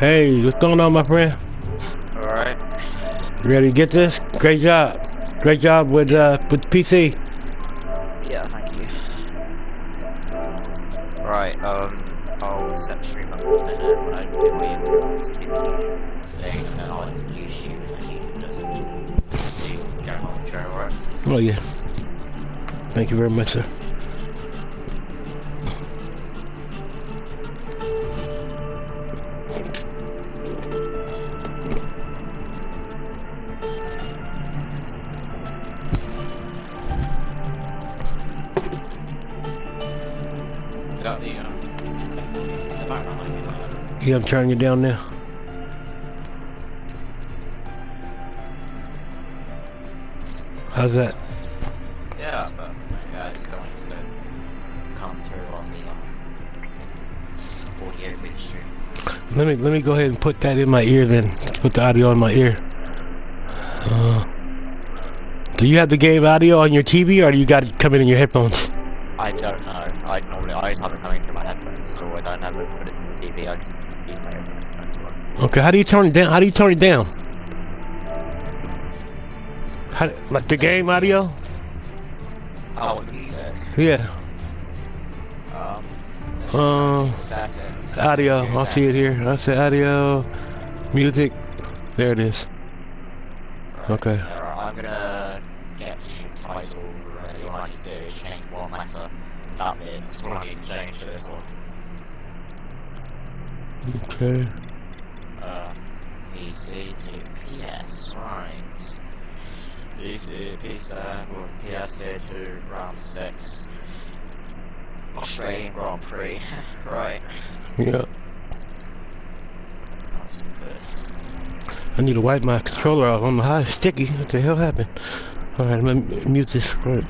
Hey, what's going on, my friend? Alright. You ready to get this? Great job. Great job with PC. Yeah, thank you. Right, I'll set the stream up in a minute when I do my thing, and then I'll introduce you, and you can just do general intro, alright? Oh, yeah. Thank you very much, sir. Is that the background mic? Yeah, I'm turning you down now. How's that? Yeah, that's perfect. Yeah, I just don't want it to come through on the audio feed stream. Let me go ahead and put that in my ear then. Put the audio in my ear. Do you have the game audio on your TV, or do you got it coming in your headphones? I don't know. I always have it coming through my headphones, so I don't have it put it in the TV. I just use my headphones. Okay, how do you turn it down? How do you turn it down? How, like the game audio? Oh, the music. Yeah. Settings. Audio. I'll see it here. I say audio, music. There it is. Okay. Alright, I'm gonna get the title ready. What I need to do is change one letter. That's it. That's all I need to change to this one. Okay. PC to PS, right. PC, PS2 to round 6. Australian Grand Prix, right. Yeah. That's good. I need to wipe my controller off. I don't know how it's sticky. What the hell happened? Alright, let me mute this. Right.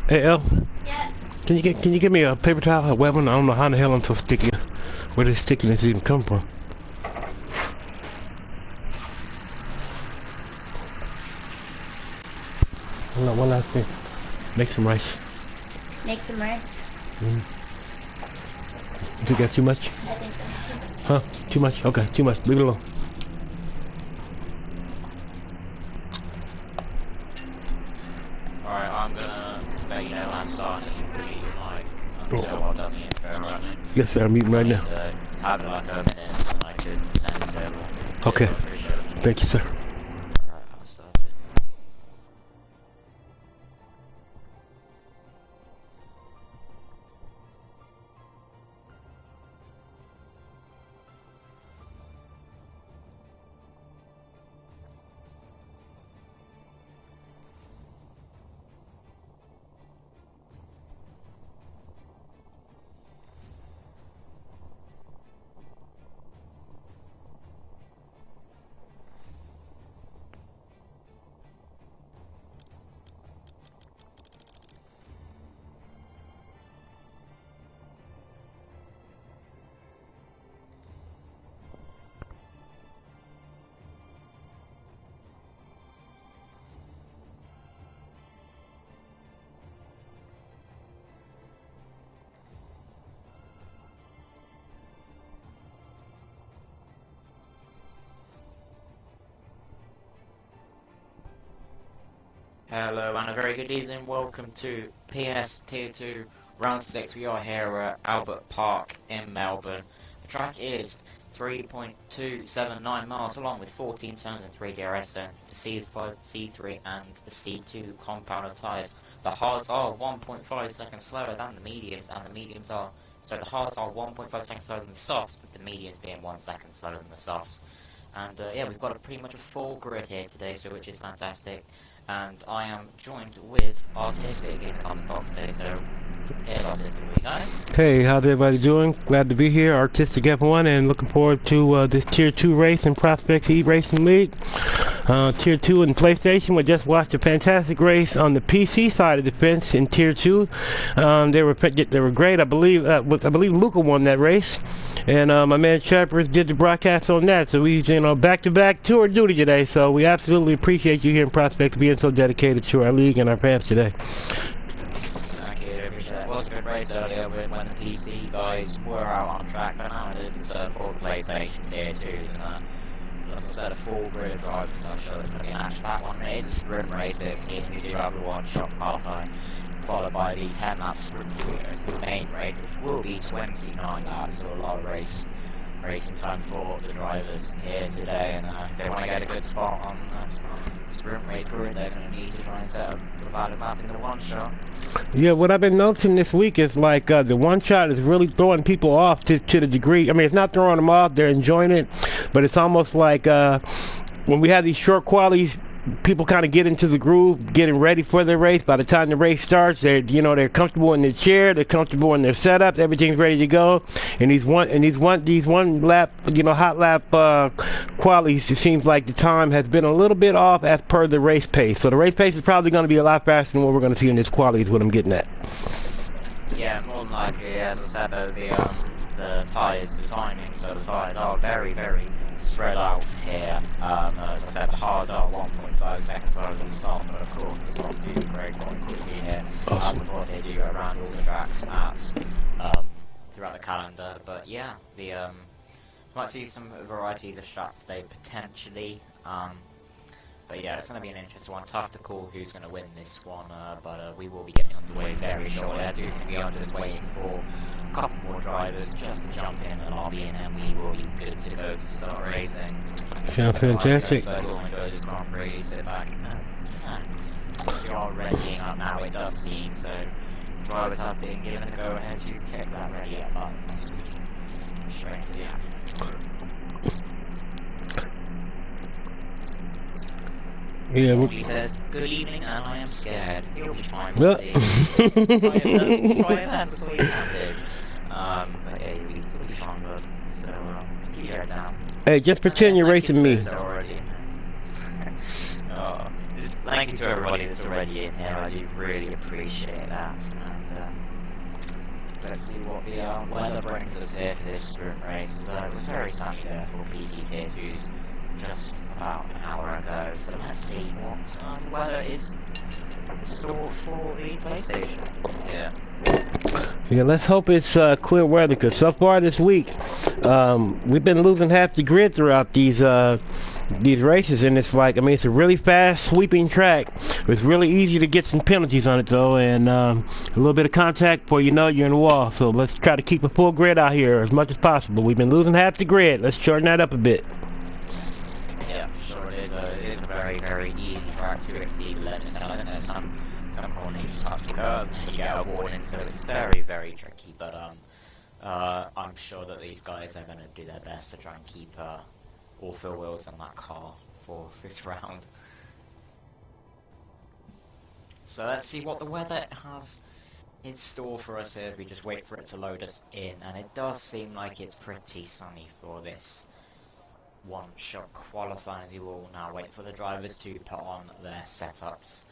Hey, El. Yeah. Can you give me a paper towel, a wet one? I don't know how the hell I'm so sticky. Where does stickiness even come from? Hold on, one last thing. Make some rice. Make some rice. You think that's too much? I think so. Huh? Too much? Okay, too much. Leave it alone. Alright, I'm gonna let you know when I'm starting this pretty like until I've done the intro, right? Yes, sir. I'm eating right now. So have it like a minute and I could send it over. Okay. I appreciate it. Thank you, sir. Alright, I'll start it. Hello and a very good evening. Welcome to PS Tier 2 Round 6. We are here at Albert Park in Melbourne. The track is 3.279 miles long with 14 turns and 3 DRS zones. The C5, C3 and the C2 compound of tyres. The hards are 1.5 seconds slower than the mediums, and the mediums are... So the hards are 1.5 seconds slower than the softs, with the mediums being 1 second slower than the softs. And yeah, we've got a pretty much a full grid here today, so which is fantastic. And I am joined with Artistic in the podcast today, so here's Artistic with you guys. Hey, how's everybody doing? Glad to be here. Artistic F1, and looking forward to this Tier 2 race in Prospects eRacing League. Tier 2 in PlayStation. We just watched a fantastic race on the PC side of the fence in Tier 2. They were great. I believe Luca won that race, and my man Shepard did the broadcast on that. So we, back-to-back tour duty today. So we absolutely appreciate you here in Prospects being so dedicated to our league and our fans today. Thank you, I appreciate that. What's going good race earlier when the PC guys were out on track, but now it is the turn for the PlayStation Tier 2s, and as I said, a full grid of drivers, so I'm sure there's going to be an action-packed one. It is a sprint race here, seeing we do have the one-shot qualifying, followed by the 10-lap sprint to the main race, which will be 29 laps, so a lot of racing time for the drivers here today, and if they want to get a good spot on that sprint race grid, they're going to need to try and set up a valid map in the one-shot. Yeah, what I've been noticing this week is like the one shot is really throwing people off to the degree. I mean, it's not throwing them off; they're enjoying it, but it's almost like when we have these short qualities, people kind of get into the groove, getting ready for the race. By the time the race starts, they're comfortable in their chair, they're comfortable in their setups, everything's ready to go. And these one lap, hot lap qualities, it seems like the time has been a little bit off as per the race pace. So the race pace is probably going to be a lot faster than what we're going to see in this quality. Is what I'm getting at. Yeah, more than likely, as I said, though, the tyres, the timing, so the tyres are very, very spread out here. As I said, the hards are 1.5 seconds slower than the soft, but of course the soft do break quite quickly here. Awesome. Of course, they do go around all the tracks throughout the calendar, but yeah, might see some varieties of shots today potentially. But yeah, it's going to be an interesting one. Tough to call who's going to win this one, but we will be getting underway very shortly. I do think we are just waiting for a couple more drivers just to jump in the lobby, and then we will be good to go to start racing. Sounds fantastic. But we'll enjoy this Grand Prix, sit back and relax. You're all readying up now, it does seem, so drivers have been given a go-ahead to click that ready up button, so we can go straight into the action. Yeah, he says, "Good evening, and I am scared." You'll be fine. Well. Try your best, that's all you can do. But yeah, you'll be fine, bud. So keep your head down. Hey, just pretend you're racing me. Thank you to everybody that's already in here. I do really appreciate that. And let's see what the weather brings us here for this sprint race. It was very sunny there for PC Tier 2s just about an hour ago, so let's see what the weather is in store for the PlayStation. Yeah, let's hope it's clear weather, because so far this week we've been losing half the grid throughout these races, and it's like, I mean, it's a really fast sweeping track. It's really easy to get some penalties on it though, and a little bit of contact before you know it, you're in the wall. So let's try to keep a full grid out here as much as possible. We've been losing half the grid. Let's shorten that up a bit. It is a very, very easy track to exceed limits. I think there's some corners you touch the curb and you get a warning, so it's very, very tricky, but I'm sure that these guys are going to do their best to try and keep all four wheels on that car for this round. So let's see what the weather has in store for us here as we just wait for it to load us in, and it does seem like it's pretty sunny for this one-shot qualifying. We will now wait for the drivers to put on their setups,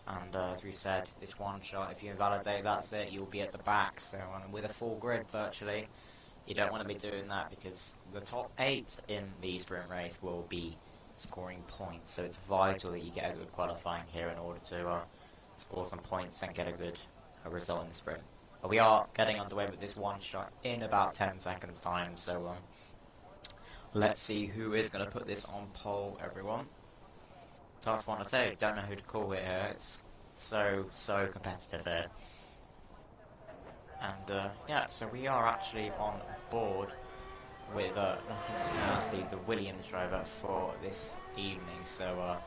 and as we said, this one-shot, if you invalidate, that's it, you'll be at the back. So with a full grid virtually, you don't want to be doing that, because the top 8 in the sprint race will be scoring points, so it's vital that you get a good qualifying here in order to score some points and get a good result in the sprint. But we are getting underway with this one-shot in about 10 seconds time, so let's see who is going to put this on pole, everyone. Tough one to say, don't know who to call it here. It's so competitive here. And yeah, so we are actually on board with nothing else, the Williams driver for this evening. So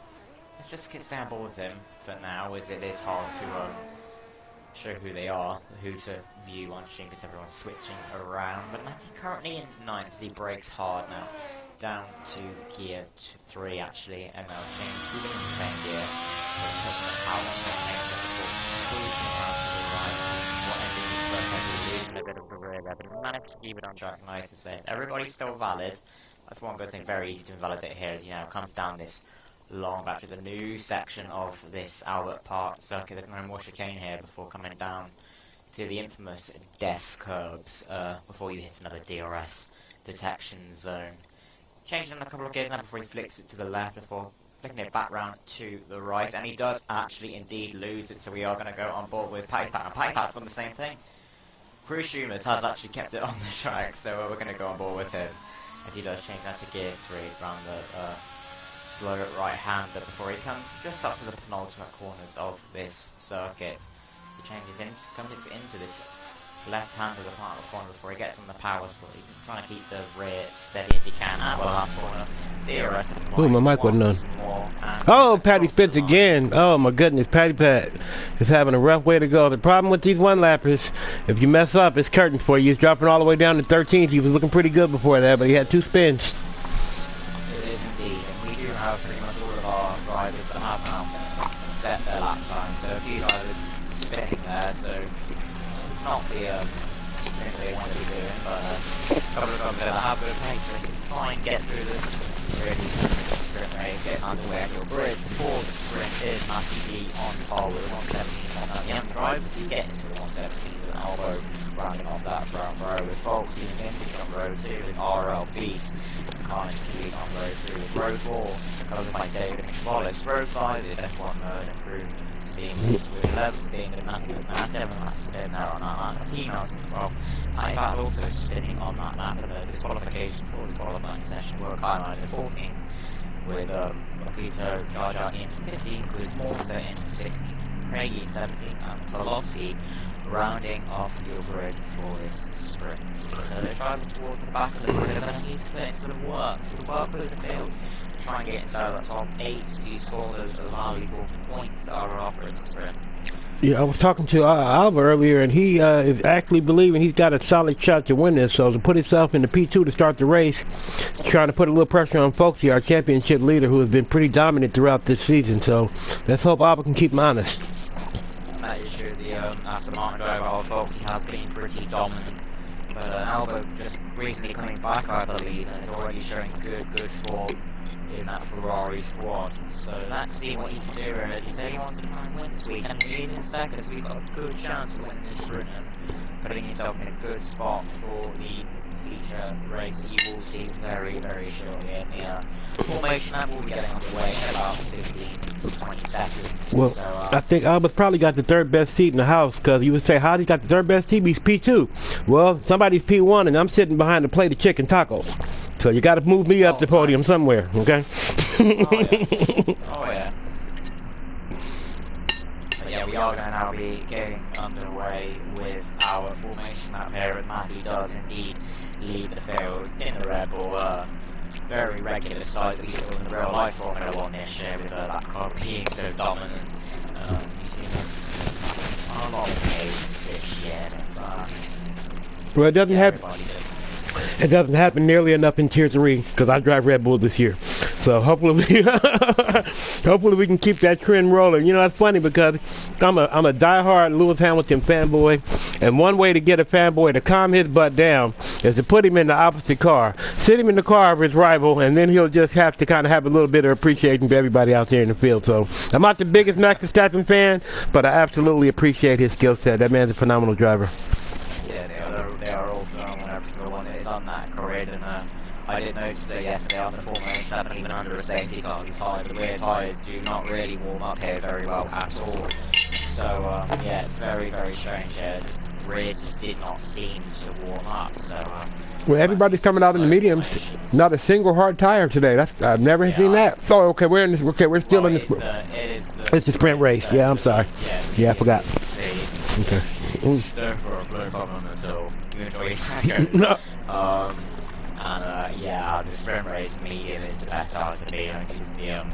let's just stay on board with him for now, as it is hard to show who they are, who to view on stream, because everyone's switching around. But Matty currently in 9th, he brakes hard now, down to gear 3 actually, and they'll change within the same gear. So checking how long they change it before squeezing around to the right. What ended this first time, losing a bit of the rear there, but managed to keep it on track nice and safe. Everybody's still valid. That's one good thing, very easy to invalidate here, as you know, it comes down this long back to the new section of this Albert Park circuit. There's no more chicane here before coming down to the infamous death curbs before you hit another DRS detection zone. Changing a couple of gears now before he flicks it to the left before flicking it back round to the right, and he does actually indeed lose it, so we are going to go on board with Patty Pat. And Patty Pat's done the same thing. Cruz Schumers has actually kept it on the track, so we're going to go on board with him as he does change that to gear 3 around the slow right-hander before he comes just up to the penultimate corners of this circuit. He comes into this left-hander the final corner before he gets on the power slip, trying to keep the rear steady as he can at the last corner. Ooh, my mic wasn't on. Oh, Patty spits again. Oh my goodness, Patty Pat is having a rough way to go. The problem with these one-lappers, if you mess up, it's curtains for you. He's dropping all the way down to 13th. He was looking pretty good before that, but he had 2 spins. It is indeed, and we do have pretty much all of our drivers that have now set their lap time. So a few drivers spinning there, so not the thing they want to be doing, but a couple of drivers that have good pace, so they can try and get through the really sprint race, get underway at your grid before the sprint is Matthew D on par with 117 on that. The young drivers do get into the 117 with an elbow rounding off that front row, with Folks using vintage on row 2, with RL Beast and Carnage Speed on row 3, with row 4 covered by David McWallace. Row 5 is F1 mode improved. With 11 being the massive last spin there on that lap. Team as well. I had also spinning on that lap of the disqualification for this qualifying session were Kyle in 14th, with Makito Jar in 15th, with Morsa in 16th, Craigie in 17th, and Pelosi rounding off your grid for this sprint. So they're driving towards the back of the grid, and they need to put in sort of work with the field. Try and get inside the top 8 to score those valuable points that are offered in the sprint. Yeah, I was talking to Alba earlier, and he is actually believing he's got a solid shot to win this. So to put himself in the P2 to start the race, trying to put a little pressure on Folksy, our championship leader, who has been pretty dominant throughout this season. So let's hope Alba can keep him honest. That is true. The Aston Martin driver of Folksy has been pretty dominant. But Alba just recently coming back, I believe, and is already showing good form in that Ferrari squad. So let's see what he can do. As he said, he wants to try and win this week, and he is in seconds. We've got a good chance to win this sprint and putting yourself in a good spot for the feature race that you will see very shortly in the formation that will be getting underway in about 15-20 seconds. Well, so, I think Alba's probably got the 3rd best seat in the house, because you would say, how he got the 3rd best seat? He's P2. Well, somebody's P1, and I'm sitting behind the plate of chicken tacos. So you got to move me up the podium somewhere, okay? Oh yeah. But yeah, we are going to now be getting underway with our formation map here, as Matthew does indeed lead the field in the Red Bull very regular side that we saw in the real life Formula 1 this year, with that car being so dominant. You've seen this on a lot of occasions this year. Well, it doesn't happen nearly enough in Tier 3, because I drive Red Bull this year. So hopefully we can keep that trend rolling. You know, it's funny because I'm a diehard Lewis Hamilton fanboy, and one way to get a fanboy to calm his butt down is to put him in the opposite car, sit him in the car of his rival, and then he'll just have to kind of have a little bit of appreciation for everybody out there in the field. So I'm not the biggest Max Verstappen fan, but I absolutely appreciate his skill set. That man's a phenomenal driver. Yeah, they are all phenomenal. Every single one that is on that grid, and I did notice that yesterday on the formation that even under a safety car, the rear tyres do not really warm up here very well at all. So yeah, it's very strange here. The rear just did not seem to warm up. So well, everybody's coming out in the mediums. Not a single hard tire today. I've never seen that. Oh, okay, we're in this. Okay, we're still in this. It's the sprint race. Yeah, I'm sorry. Yeah, I forgot. Okay. No problem at all. You enjoy your and yeah, the sprint race medium is the best start to be, because the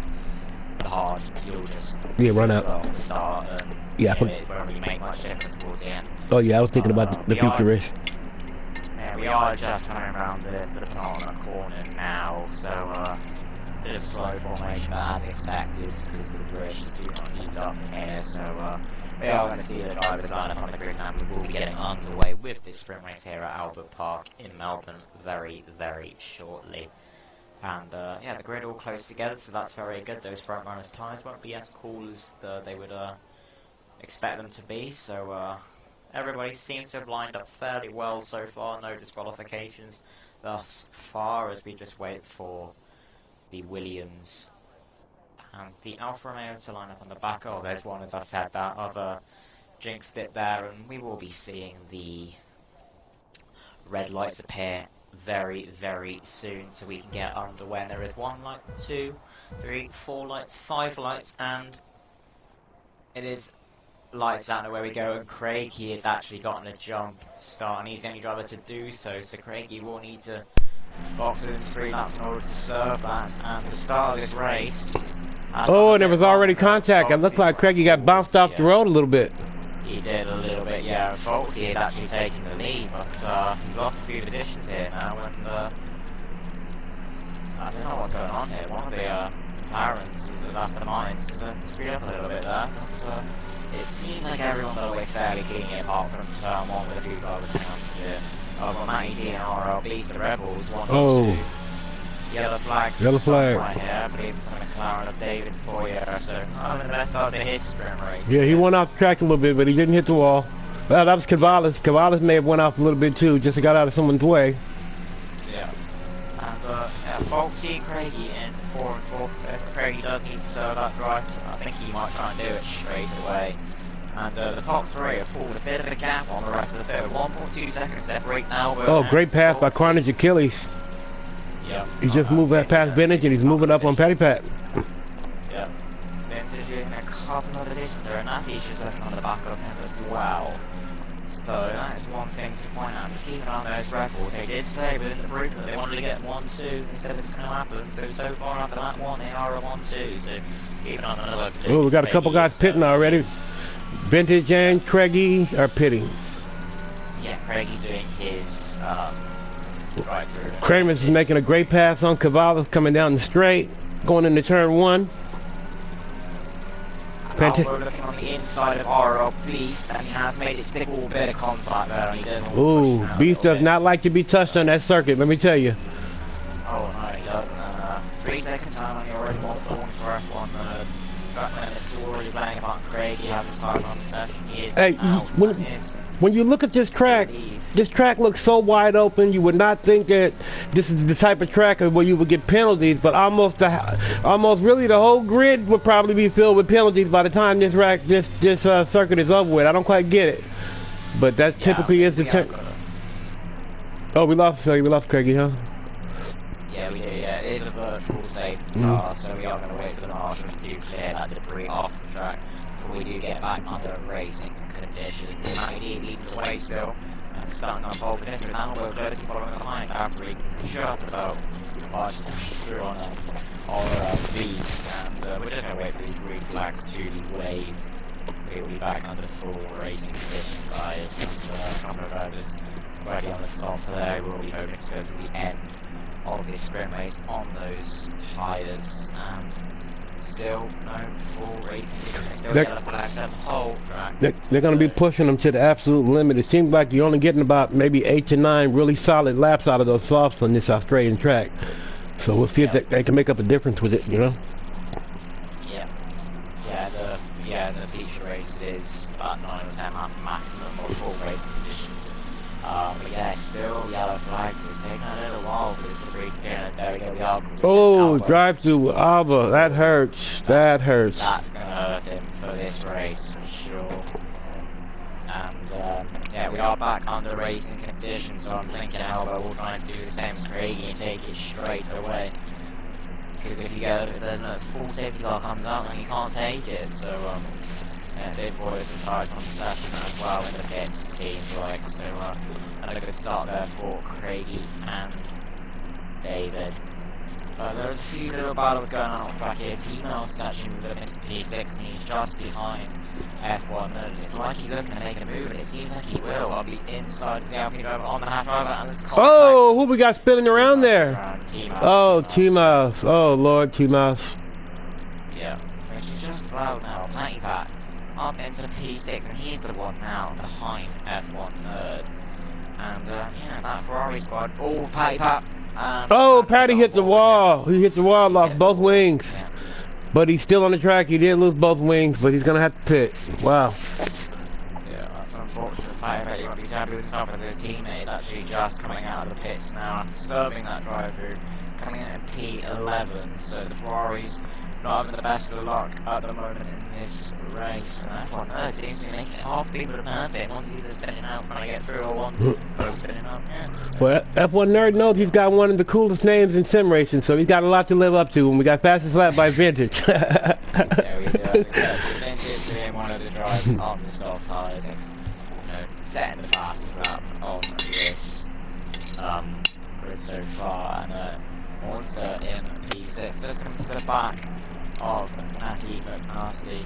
hard you'll just run out at the start, and it won't really make much difference towards the end. Oh yeah, I was thinking about the future race. Yeah, we are just coming around the penultimate corner now, so bit of slow formation, but as expected, because the bridge do not heat up in here, so we are going to see the drivers line up on the grid now. We will be getting underway with this sprint race here at Albert Park in Melbourne very shortly. And yeah, the grid all close together, so that's very good. Those front runners' tyres won't be as cool as they would expect them to be, so everybody seems to have lined up fairly well so far. No disqualifications thus far, as we just wait for the Williams and the Alfa Romeo to line up on the back. Oh, there's one, as I've said, that other jinxed it there, and we will be seeing the red lights appear very, very soon, so we can get underway. And there is 1 light, 2, 3, 4 lights, 5 lights, and it is lights out where we go. And Craig, he has actually gotten a jump start, and he's the only driver to do so. So Craig, he will need to box within 3 laps in order to serve that. And the start of this race. Oh, and there was already contact. It looks like Craigie got bounced off the road a little bit. He did a little bit, yeah. Foxy is actually taking the lead, but he's lost a few positions here now, and I don't know what's going on here. One of the McLarens, that's the mines, screwed up a little bit there, but it seems like everyone got away fairly clean apart from turn 1 with a few drivers hanging on to it. But Matty D and RLB's the Rebels, 1 2. Yellow flags. Yellow flag. Right here. I believe it's a McLaren of David Foyer. So I'm in the best start of his sprint race. Yeah, he went off the track a little bit, but he didn't hit the wall. Well, that was Cavalis. Cavalis may have went off a little bit too, just got out of someone's way. Yeah. And yeah, Foxy, Craigie in 4 and 4. If Craigie does need to serve that drive, I think he might try and do it straight away. And the top 3 have pulled a bit of a gap on the rest of the field. 1.2 seconds separates Albert. Oh, great pass by Carnage Achilles. Yeah. He just moved past Vintage and he's moving up on Patty Pat. Yeah. Vintage doing a couple of additions there, and Natty's just looking on the back of him as well. So that is one thing to point out. Just keeping on those records. They did say within the group that they wanted to get 1-2 instead of it's going to happen. So far after that one, they are a 1-2. So even on another. Oh, we got a couple guys pitting already. Vintage and Craigie are pitting. Yeah, Craigie's doing his drive-through. Kramer's is making a great pass on Cavalis coming down the straight, going into turn 1. We're looking on the inside of RL Beast, and he has made it stick a little bit of contact there. And he does ooh, Beast does not like to be touched on that circuit, let me tell you. Oh no, he doesn't. 3 second time on the already multiple points for F1. Trackman is already playing about Craig. He has a time on the session. He is hey, out. When you look at this track looks so wide open. You would not think that this is the type of track where you would get penalties, but almost really the whole grid would probably be filled with penalties by the time this circuit is over with. I don't quite get it, but that typically is the Oh, we lost Craigie, huh? Yeah, we do. Yeah, it is a virtual safety car, so we are going to wait for the marshals to clear that debris off the track before we do get back under racing conditions. Maggie leading the way still, and starting on pole position. Now we're closely following behind after he just about just through on Beast, and we're just going to wait for these green flags to be waved. We'll be back under full racing conditions, guys, and a couple of drivers already on the stop, so there we'll be hoping to go to the end of this sprint race on those tyres, and still no full racing. Still yellow flags the whole track. They're going to be pushing them to the absolute limit. It seems like you're only getting about maybe 8 to 9 really solid laps out of those softs on this Australian track. So we'll see if they can make up a difference with it, you know? The feature race is about 9 or 10 laps maximum of full racing conditions. But yeah, still yellow flags. It's taking a little while for this debris to get in. There we go, the Alba. Oh, drive through Alba. That hurts. That hurts. That's going to hurt him for this race, for sure. And yeah, we are back under racing conditions, so I'm thinking Alba will try and do the same as Craigie and take it straight away. Because if there's no full safety car comes out, then you can't take it. So yeah, Dave Boyd is in charge on the session as well in the pits, it seems like. So a good start there for Craigie and David. There's a few little battles going on track here. T-Mouse is actually looking into P6 and he's just behind F1. And it's like he's looking to make a move, and it seems like he will. I'll be inside the Alpine driver on the half driver, and there's contact. Oh, who we got spinning around there? Oh, T-Mouse. Oh, Lord, T-Mouse. Yeah, which is just loud now. Patty Pat up into P6, and he's the one now behind F1 Nerd. And yeah, that Ferrari squad. Oh, Patty Pat. Oh, Patty hit the wall. He hit the wall, lost both wings. Yeah. But he's still on the track. He did lose both wings, but he's going to have to pit. Wow. Yeah, that's unfortunate. Patty Pat, he won't be happy with himself as his teammate is actually just coming out of the pits now after serving that drive through, coming in at P11. So the Ferraris not having the best of luck at the moment in this race. And F1 seems to be making it hard for people to pass it. Once either spinning out, trying to get through, or one both spinning up. Yeah, so. Well, F1 Nerd knows he's got one of the coolest names in sim racing, so he's got a lot to live up to. And we got fastest lap by Vintage. There we go. Vintage being one of the drivers on the soft tyres, setting the fastest lap on this grid so far. And Monster in P6. Let's come to the back of Matty McNasty.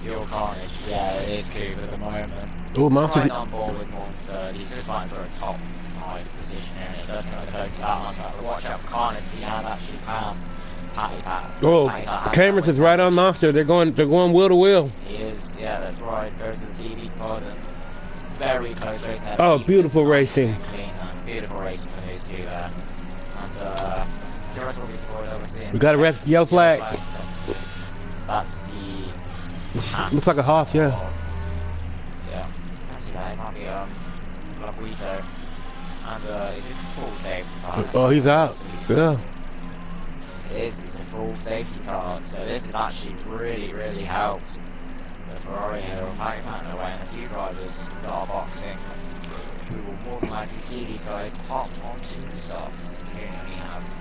Your Carnage. Yeah, it is Cooper at the moment. Oh, Monster. Right on board with Monster. He's just fighting for a top 5 position here, and it doesn't look like that much. But watch out for Carnage. He has actually passed Patty Pat. Oh, Cameron is right on Monster. They're going wheel to wheel. He is. Yeah, that's right. Goes to the TV pod and very close racing. Oh, beautiful racing. Clean, beautiful racing for these two there. And we got a red, yellow flag. That's the looks like a Haas, yeah. Yeah, that's that. It might be Labuito. And is this a full safety car? Oh, he's out. Yeah. It's a full safety car, so this has actually really helped the Ferrari here on Patty Patton away, and a few drivers that are boxing who will more than likely see these guys hop onto the softs.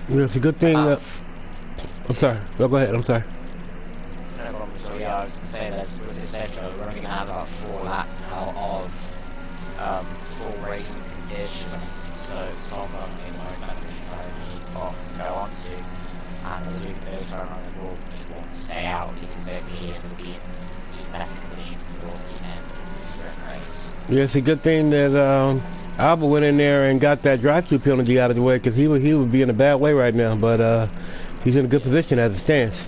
Yeah, it's a good thing. I'm sorry. Go ahead. I'm sorry. No problem. So yeah, I was going to say that with this safety car, we're only going to have about 4 laps now of full racing conditions. So soft only like that needs box to go onto. And the Luke those runners will just want to stay out because they'll be in better conditions towards the end of the sprint race. Yeah, it's a good thing that Alba went in there and got that drive-through penalty out of the way, because he would be in a bad way right now. But he's in a good position as it stands.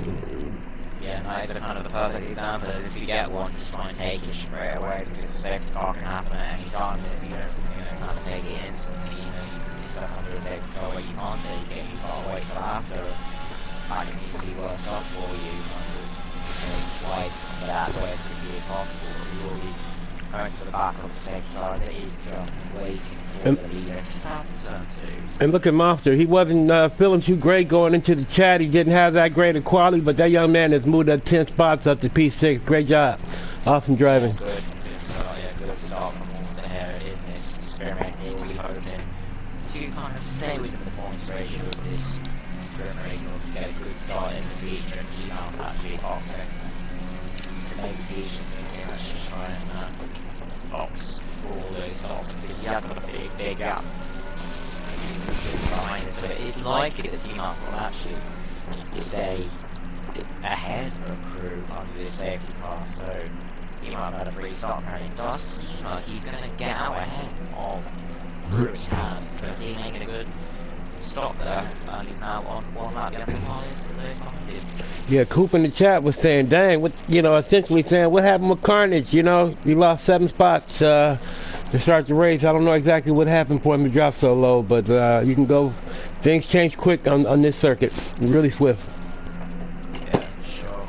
Yeah, nice. So kind of the perfect example. If you get one, just try and take it straight away, because a safety car can happen at any time. And if you don't, kind of take it instantly, you're stuck under a safety car where you can't take it. You've got to wait till after. That can even be worse off for you. Try to get out of the way as quickly as possible. You will be going to the back of the safety car that is just waiting for the leader to start to turn to. And look at Monster. He wasn't feeling too great going into the chat. He didn't have that great a quality, but that young man has moved up 10 spots up to P6. Great job. Awesome driving. Yeah, good start from Monster here in this experiment. He will be hoping to kind of stay within the points ratio of this sprint race in order to get a good start in the feature, and he knows actually boxing. So maybe he's just thinking, let's just try and box for all those stops, because he has got a big gap behind us. So it is likely that Team Up will actually stay ahead of crew under this safety car. So Team Up had a free start, and it does seem like he's going to get out ahead of crew he has. So Team making a good stop there, and he's now on 1 lap behind the tyres. Yeah, Coop in the chat was saying, dang, what, essentially saying, what happened with Carnage? He lost 7 spots to start the race. I don't know exactly what happened for him to drop so low, but you can go, things change quick on this circuit, really swift. Yeah, sure.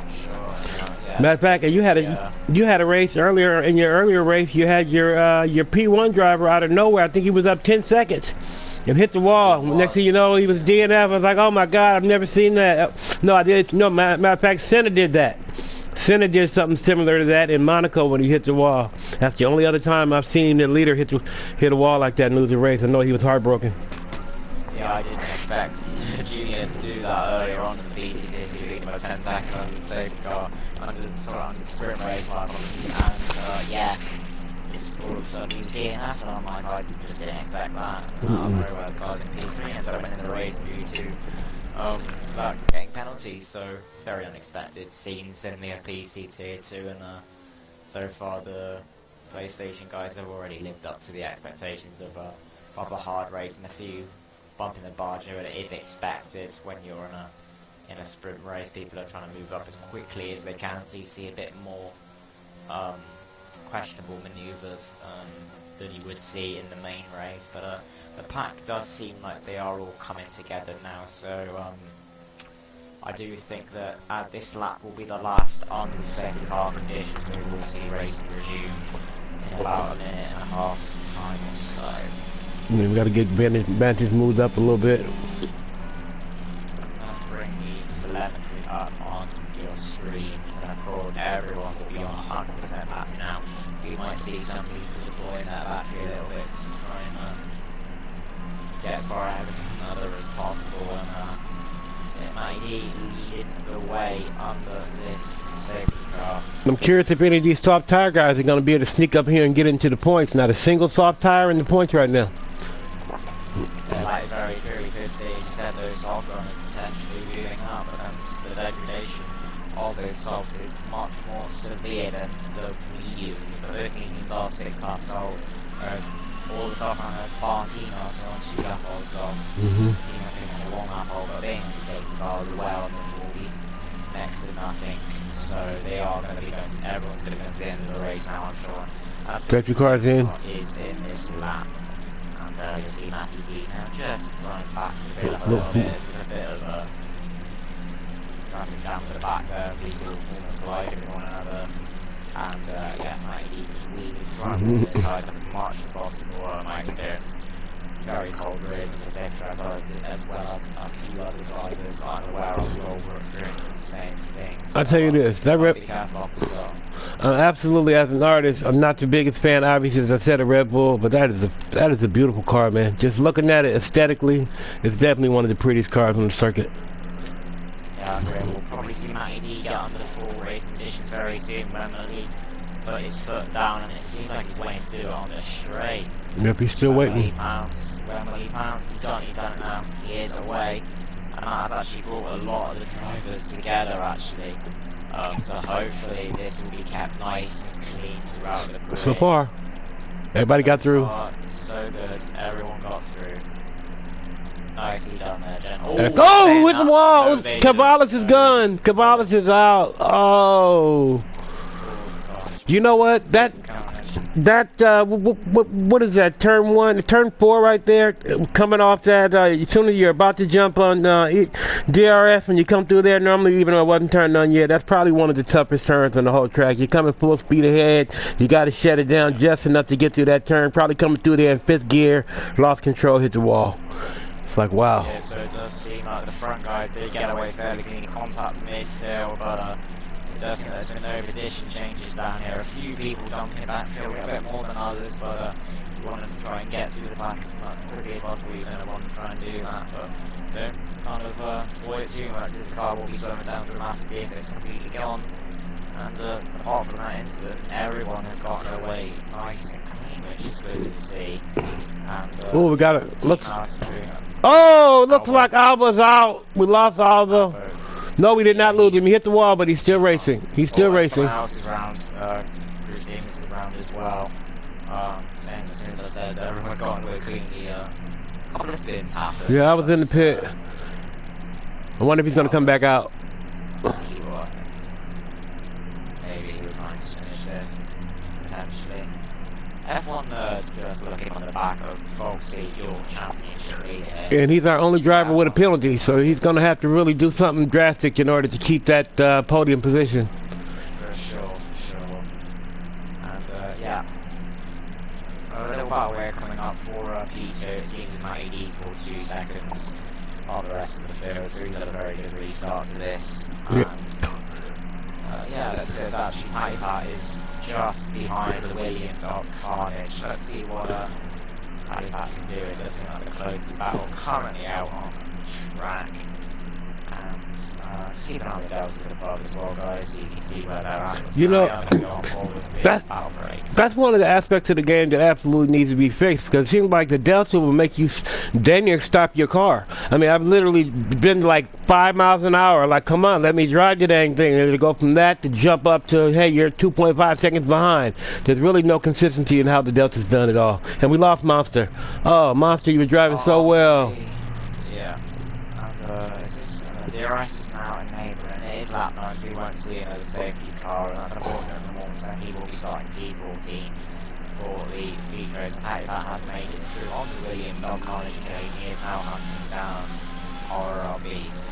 Yeah. Matter of fact, you had a race earlier. In your earlier race, you had your P1 driver out of nowhere. I think he was up 10 seconds. And hit the wall. Next thing you know, he was DNF. I was like, oh my God, I've never seen that. No, I did. No, matter of fact, Senna did that. Senna did something similar to that in Monaco when he hit the wall. That's the only other time I've seen the leader hit a wall like that and lose a race. I know he was heartbroken. Yeah, I didn't expect Junior to do that earlier on in the BCT, leading by 10 seconds under the safety car, under the sprint race and yeah. All of a sudden he was DNF, and I'm like, I just didn't expect that. I'm very well called in P3, and so I went in the race due to that getting penalties, so very unexpected scenes in the PCT too, and so far the PlayStation guys have already lived up to the expectations of a hard race, and a few bumping the barge over it is expected when you're in a sprint race. People are trying to move up as quickly as they can, so you see a bit more questionable manoeuvres than you would see in the main race, but the pack does seem like they are all coming together now, so I do think that this lap will be the last under the safety car conditions. We will see racing resume in about a minute and a half's time or so. Yeah, we got to get Vantage moved up a little bit. Let's bring the telemetry up on screens, and of course everyone will be on 100% battery now. You might see some people deploying that battery a little bit to try and get as far ahead of another as possible, and it might be leading the way under this safety car. I'm curious if any of these soft tire guys are going to be able to sneak up here and get into the points. Not a single soft tire in the points right now. Yeah, like very true. You could see, you said those soft runners potentially moving up, but then the degradation of those softs is much more severe than the mediums. The mediums are 6 times old, whereas all the soft runners, Bartina, so once you got all the softs, you know, taking a long apple, but being the safety car as well, and will be next to nothing. So they are going to be going, everyone's going to be at the end of the race now, I'm sure. Safety car's in. Is in this lap. And you'll see Matty D now just running back a little bit. This is a bit of a traffic jam at the back there. People almost colliding with one another. And yeah, Matty D just really trying to move this side as much as possible. My experience, very cold race in the safety car as well as a few other drivers I'm aware of who were experiencing the same thing. So I'll tell you this, that be careful off the start. absolutely, as an artist, I'm not the biggest fan, obviously, as I said, of Red Bull, but that is a beautiful car, man. Just looking at it aesthetically, it's definitely one of the prettiest cars on the circuit. Yeah, I agree. We'll probably see Matty D get under the full race conditions very soon when Matty put his foot down, and it seems like he's waiting to do it on the straight. Yep, he's still waiting. When he pounds, he's done it now. He is away, and that has actually brought a lot of the drivers together, actually. So hopefully this will be kept nice and clean throughout the grid. So far, everybody got through. So good, everyone got through. Nicely done there, Jen. Oh, with the wall! Caballos is gone! Caballos is out! Oh! You know what? That what is that? Turn 1, turn 4 right there. Coming off that, as soon as you're about to jump on DRS, when you come through there, normally even though it wasn't turned on yet, that's probably one of the toughest turns on the whole track. You're coming full speed ahead. You got to shut it down just enough to get through that turn. Probably coming through there in 5th gear, lost control, hit the wall. It's like, wow. Yeah, so it does seem like the front guys did get away fairly clean, contact midfield, but it does seem there's been no position changes down here. A few people dumping backfield a bit more than others, but you wanted to try and get through the back as quickly as possible. You're going to want to try and do that, but don't kind of avoid it too much, because the car will be slowing down dramatically if it's completely gone. And apart from that incident, everyone has gotten away nice and clean, which is good to see. And oh, we got it. Looks. Oh, looks like Alba's out. We lost Alba. No, we did not lose him. He hit the wall, but he's still racing. He's still racing. Someone else is around. Bruce Davis is around as well. Saying as soon as I said everyone got away cleanly, a couple of spins happened. Yeah, I was in the pit. I wonder if he's gonna come back out. Maybe he was trying to finish this, potentially. F1 Nerd just looking on the back of Foxy, your championship leader. And he's our only driver with a penalty, so he's going to have to really do something drastic in order to keep that podium position. For sure. And yeah. A little while we're coming up for P2. It seems Matty D's for 2 seconds on the rest of the field, so he's had a very good restart to this. And, yeah, let's say it's actually Matty Pat is just behind the Williams of Carnage. Let's see what Matty Pat can do. It does seem like the closest battle currently out on the track. And just keep an eye on the deltas above as well, guys, so you can see where they're at. You know, that's one of the aspects of the game that absolutely needs to be fixed, because it seems like the delta will make you damn near stop your car. I mean, I've literally been like 5 miles an hour, like, come on, let me drive the dang thing, and to go from that to jump up to, hey, you're 2.5 seconds behind. There's really no consistency in how the delta's done at all. And we lost Monster. Oh, Monster, you were driving so well. Yeah. And it's just DRS is now a neighbour, and it is lap nice. We won't see it as a safety car, and that's unfortunate for Monster. He will be starting P14 for the feature race. Patty Pat has made it through on the Williams on Carnage Game. He is now hunting down RRBs.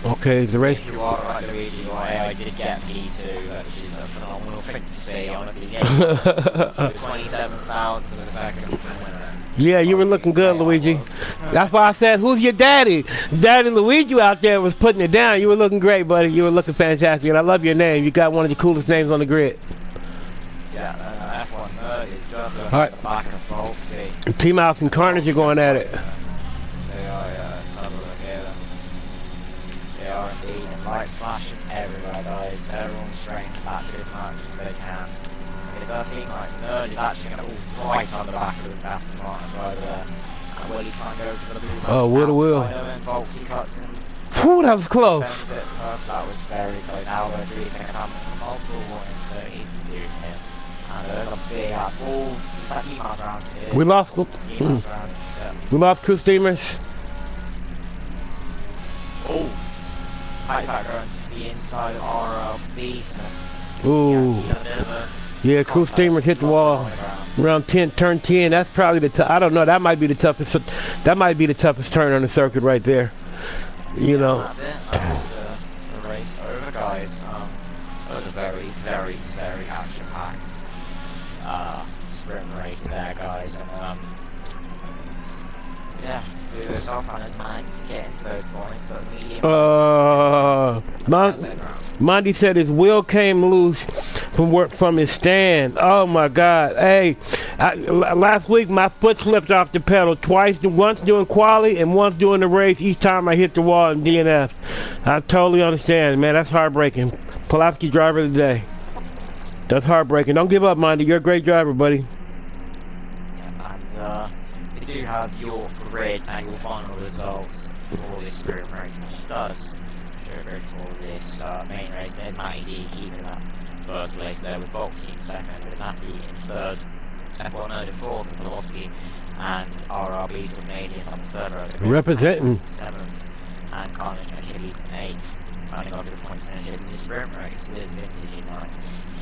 Okay, is the race? If you are right, Luigi, I did get P2, which is a phenomenal thing to see, honestly. Yeah, 27,000 of a second from the winner. Yeah, you were looking good, Luigi. That's why I said, who's your daddy? Daddy Luigi out there was putting it down. You were looking great, buddy. You were looking fantastic. And I love your name. You got one of the coolest names on the grid. Yeah, F1 nerd is just a Alright. back and forth, see. T-Mouse and Carnage are going at it. They are, yeah, let's have a look here. They are indeed, and light flashing everywhere, guys. Everyone's trying to back as much as they can. It does seem like Nerd is actually going to all right on the back of the Aston Martin driver there. And will he try and go for the blue? Oh, will. Volksy cuts him. Whew, that was close. That was very close. Albert's really going to come from multiple warnings, so he's doing it. And there's a big ass ball. It's like T-Mouse round. We lost. We lost crew steamers. Oh. High background to the inside of RLB. Ooh. Yeah, crew steamers hit the wall. Around 10, turn 10. That's probably the I don't know. That might be the toughest. That might be the toughest turn on the circuit right there. You know. That's it. That's the race over, guys. It was a very, very, very action-packed sprint race there, guys. And yeah, through the soft runners managed to get into those points, but medium. Monty said his wheel came loose from his stand. Oh my God! Hey, last week my foot slipped off the pedal twice. Once doing quali and once doing the race. Each time I hit the wall in DNF. I totally understand, man. That's heartbreaking. Pulaski driver of the day. That's heartbreaking. Don't give up, Monty. You're a great driver, buddy. And you do have your grid and your final results for this sprint race, which does show great for this main race. There's Matty D keeping that first place there with Volksy in second, with Matty in third, F1 Nerd in fourth, and Pulaski and RRB's Canadians on the third row. Representing seventh, and Carnage and Achilles in eighth. Running over the points finished in the sprint race with Vintage in 9,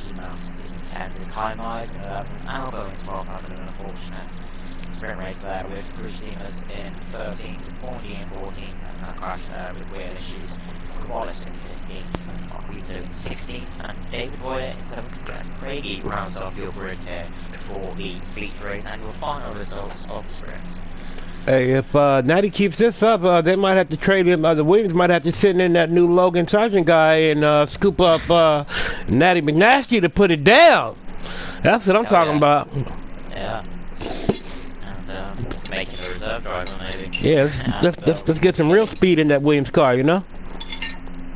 T-Mouse is in 10 with Kai Myers in 11, and Albo in 12, having an unfortunate sprint race there with Bruce Demas in 13, Hornby in 14, and that crash there with weird issues. Wallace in 15, Marquito in 16, and David Boyer in 17, and Craigie rounds off your grid here for the feature race and your final results of the sprint. Hey, if Natty keeps this up, they might have to trade him. The Williams might have to send in that new Logan Sargent guy and scoop up Natty McNasty to put it down. That's what I'm talking about. Yeah. And making a reserve driver maybe. Yeah, let's get some real speed in that Williams car, you know?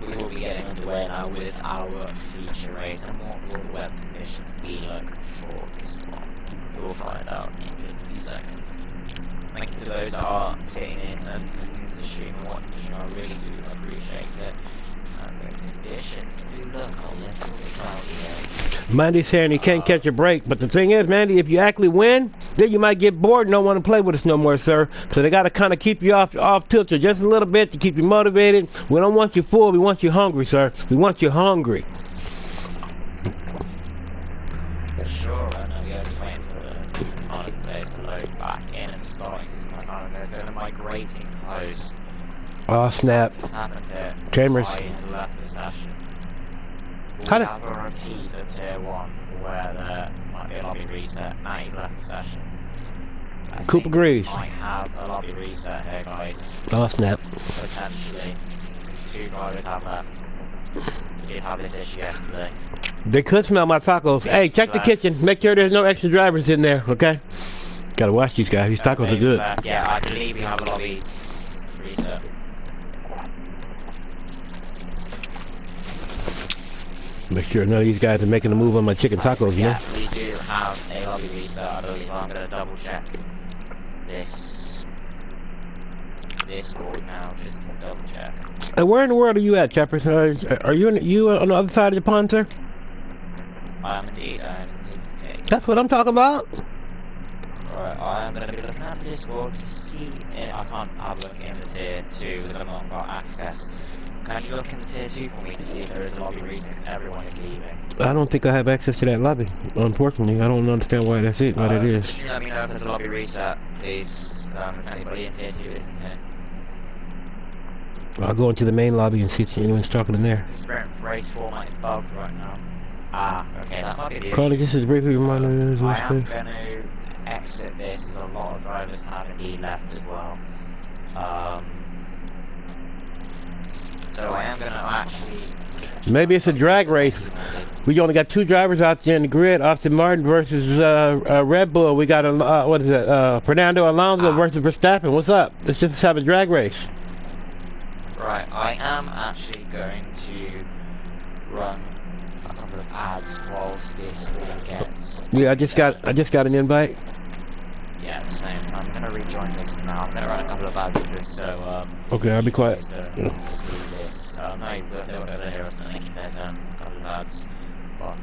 We will be getting underway now with our feature race, and what will the web conditions be like for this one? We will find out in just a few seconds. Thank you to those that are sitting in and listening to the stream and watching the stream. I really do appreciate it. And the conditions do look a little cloudy here. Mandy's saying he can't catch a break, but the thing is, Mandy, if you actually win, then you might get bored and don't want to play with us no more, sir. So they got to kind of keep you off tilter just a little bit to keep you motivated. We don't want you full, we want you hungry, sir. We want you hungry. Sure, I know you guys are waiting for the holidays to load back in and starting to there's been a migrating host. Oh, snap. What's happened here? Chambers. Left the session. How We'll did... have a repeat of tier 1 where there might be a lobby reset. Now he's left the session. Coop agrees. Might have a lobby reset here, guys. Oh, snap. Potentially. 2 drivers have left. We did have this issue yesterday. They could smell my tacos. Hey, check the kitchen. Make sure there's no extra drivers in there, okay? Gotta watch these guys. These tacos are good. Yeah, I believe we have a lobby reset. Make sure none of these guys are making a move on my chicken tacos, you know? Yeah, we do have a lobby reset, I believe. I'm gonna double check this Discord now, just to double check. Where in the world are you at, Chappers? Are you on the other side of the pond, sir? I am indeed, That's what I'm talking about. Alright, I am going to be looking at the Discord to see if I can't have a look in the tier 2 because I've not got access. Can you look in the tier 2 for me to see if there is a lobby reset because everyone is leaving? I don't think I have access to that lobby, unfortunately. I don't understand why that's it, what it is. Could you let me know if there's a lobby reset, please, if anybody in tier 2 isn't here? I'll go into the main lobby and see if anyone's talking in there. The sprint race format is bugged right now. Ah, okay, that might be the issue. Carly, just as briefly reminder, I am going to exit this, as a lot of drivers have indeed left as well. So I am going to actually... Maybe it's a drag race. We only got 2 drivers out there in the grid. Austin Martin versus Red Bull. We got what is it? Fernando Alonso versus Verstappen. What's up? Let's just have a drag race. Right, I am actually going to run a couple of ads whilst this all gets... Yeah, I just got an invite. Yeah, same. I'm going to rejoin this now. I'm going to run a couple of ads for this, so... okay, I'll be quiet. See this. No, they won't hear us, I think there's a couple of ads. But,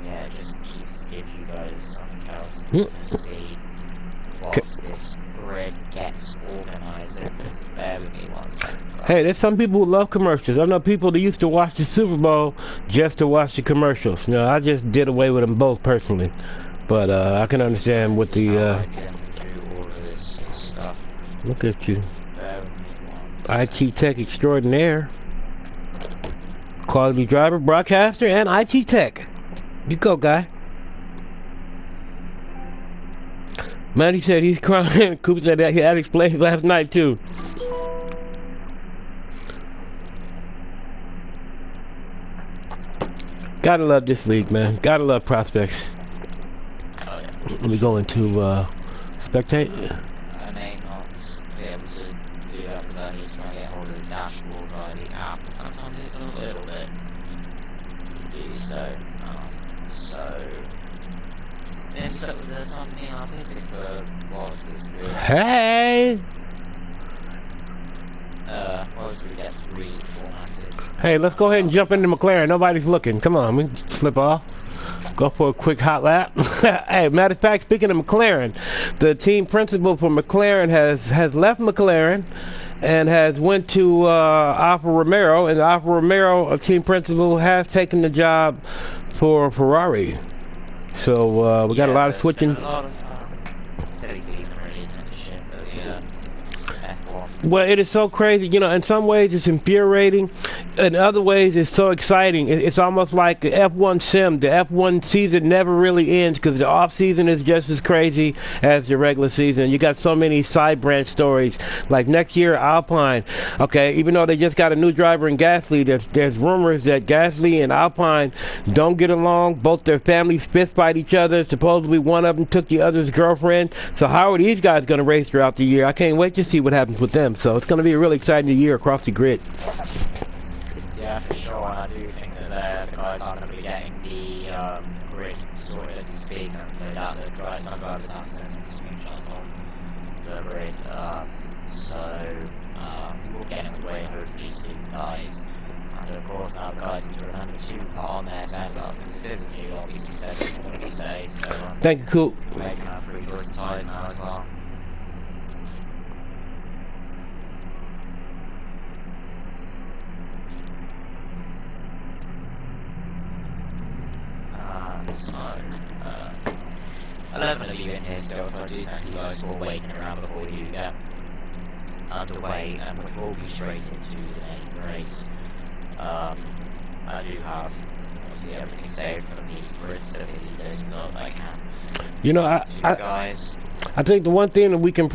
yeah, it just gives you guys something else to see whilst this grid gets organised. Just bear with me 1 second. Hey, there's some people who love commercials. I know people that used to watch the Super Bowl just to watch the commercials. You know, I just did away with them both personally. But I can understand what the... Look at you. IT tech extraordinaire. Quality driver, broadcaster, and IT tech. You go, guy. Manny said he's crying. Cooper said that he had explained last night, too. Gotta love this league, man. Gotta love prospects. Let me go into spectate. I may not be able to do that because I need to try and get hold of the dashboard via the app. Sometimes it's a little bit to do so. So there's something artistic for whilst this grid. Hey! Whilst we get reformatted. Hey, let's go ahead and jump into McLaren. Nobody's looking. Come on, we can slip off. Go for a quick hot lap. Hey, matter of fact, speaking of McLaren, the team principal for McLaren has left McLaren and has went to Alfa Romeo, and Alfa Romeo, a team principal, has taken the job for Ferrari. So we got a lot of switching. Well, it is so crazy, you know. In some ways, it's infuriating. In other ways, it's so exciting. It's almost like the F1 sim. The F1 season never really ends because the off season is just as crazy as the regular season. You got so many side branch stories. Like next year, Alpine. Okay, even though they just got a new driver in Gasly, there's rumors that Gasly and Alpine don't get along. Both their families fist fight each other. Supposedly, one of them took the other's girlfriend. So how are these guys going to race throughout the year? I can't wait to see what happens with them. So it's going to be a really exciting year across the grid. Yeah, for sure, and I do think that the guys are going to be getting the grid sorted as we speak, and no doubt that some drivers have sent screenshots of the grid, we will get in the way hopefully soon, guys. And of course now the guys need to remember to put on their setups, because this isn't new, obviously, so they want to be safe, so thank you, Cool. We're making our free choice tyres now as well. So, 11 of you in here still, so I do thank you guys for waiting around before you get underway, and which will be straight into the main race. I do have, obviously, everything saved from these grids, so if you need those results, I can. You know, I think the one thing that we can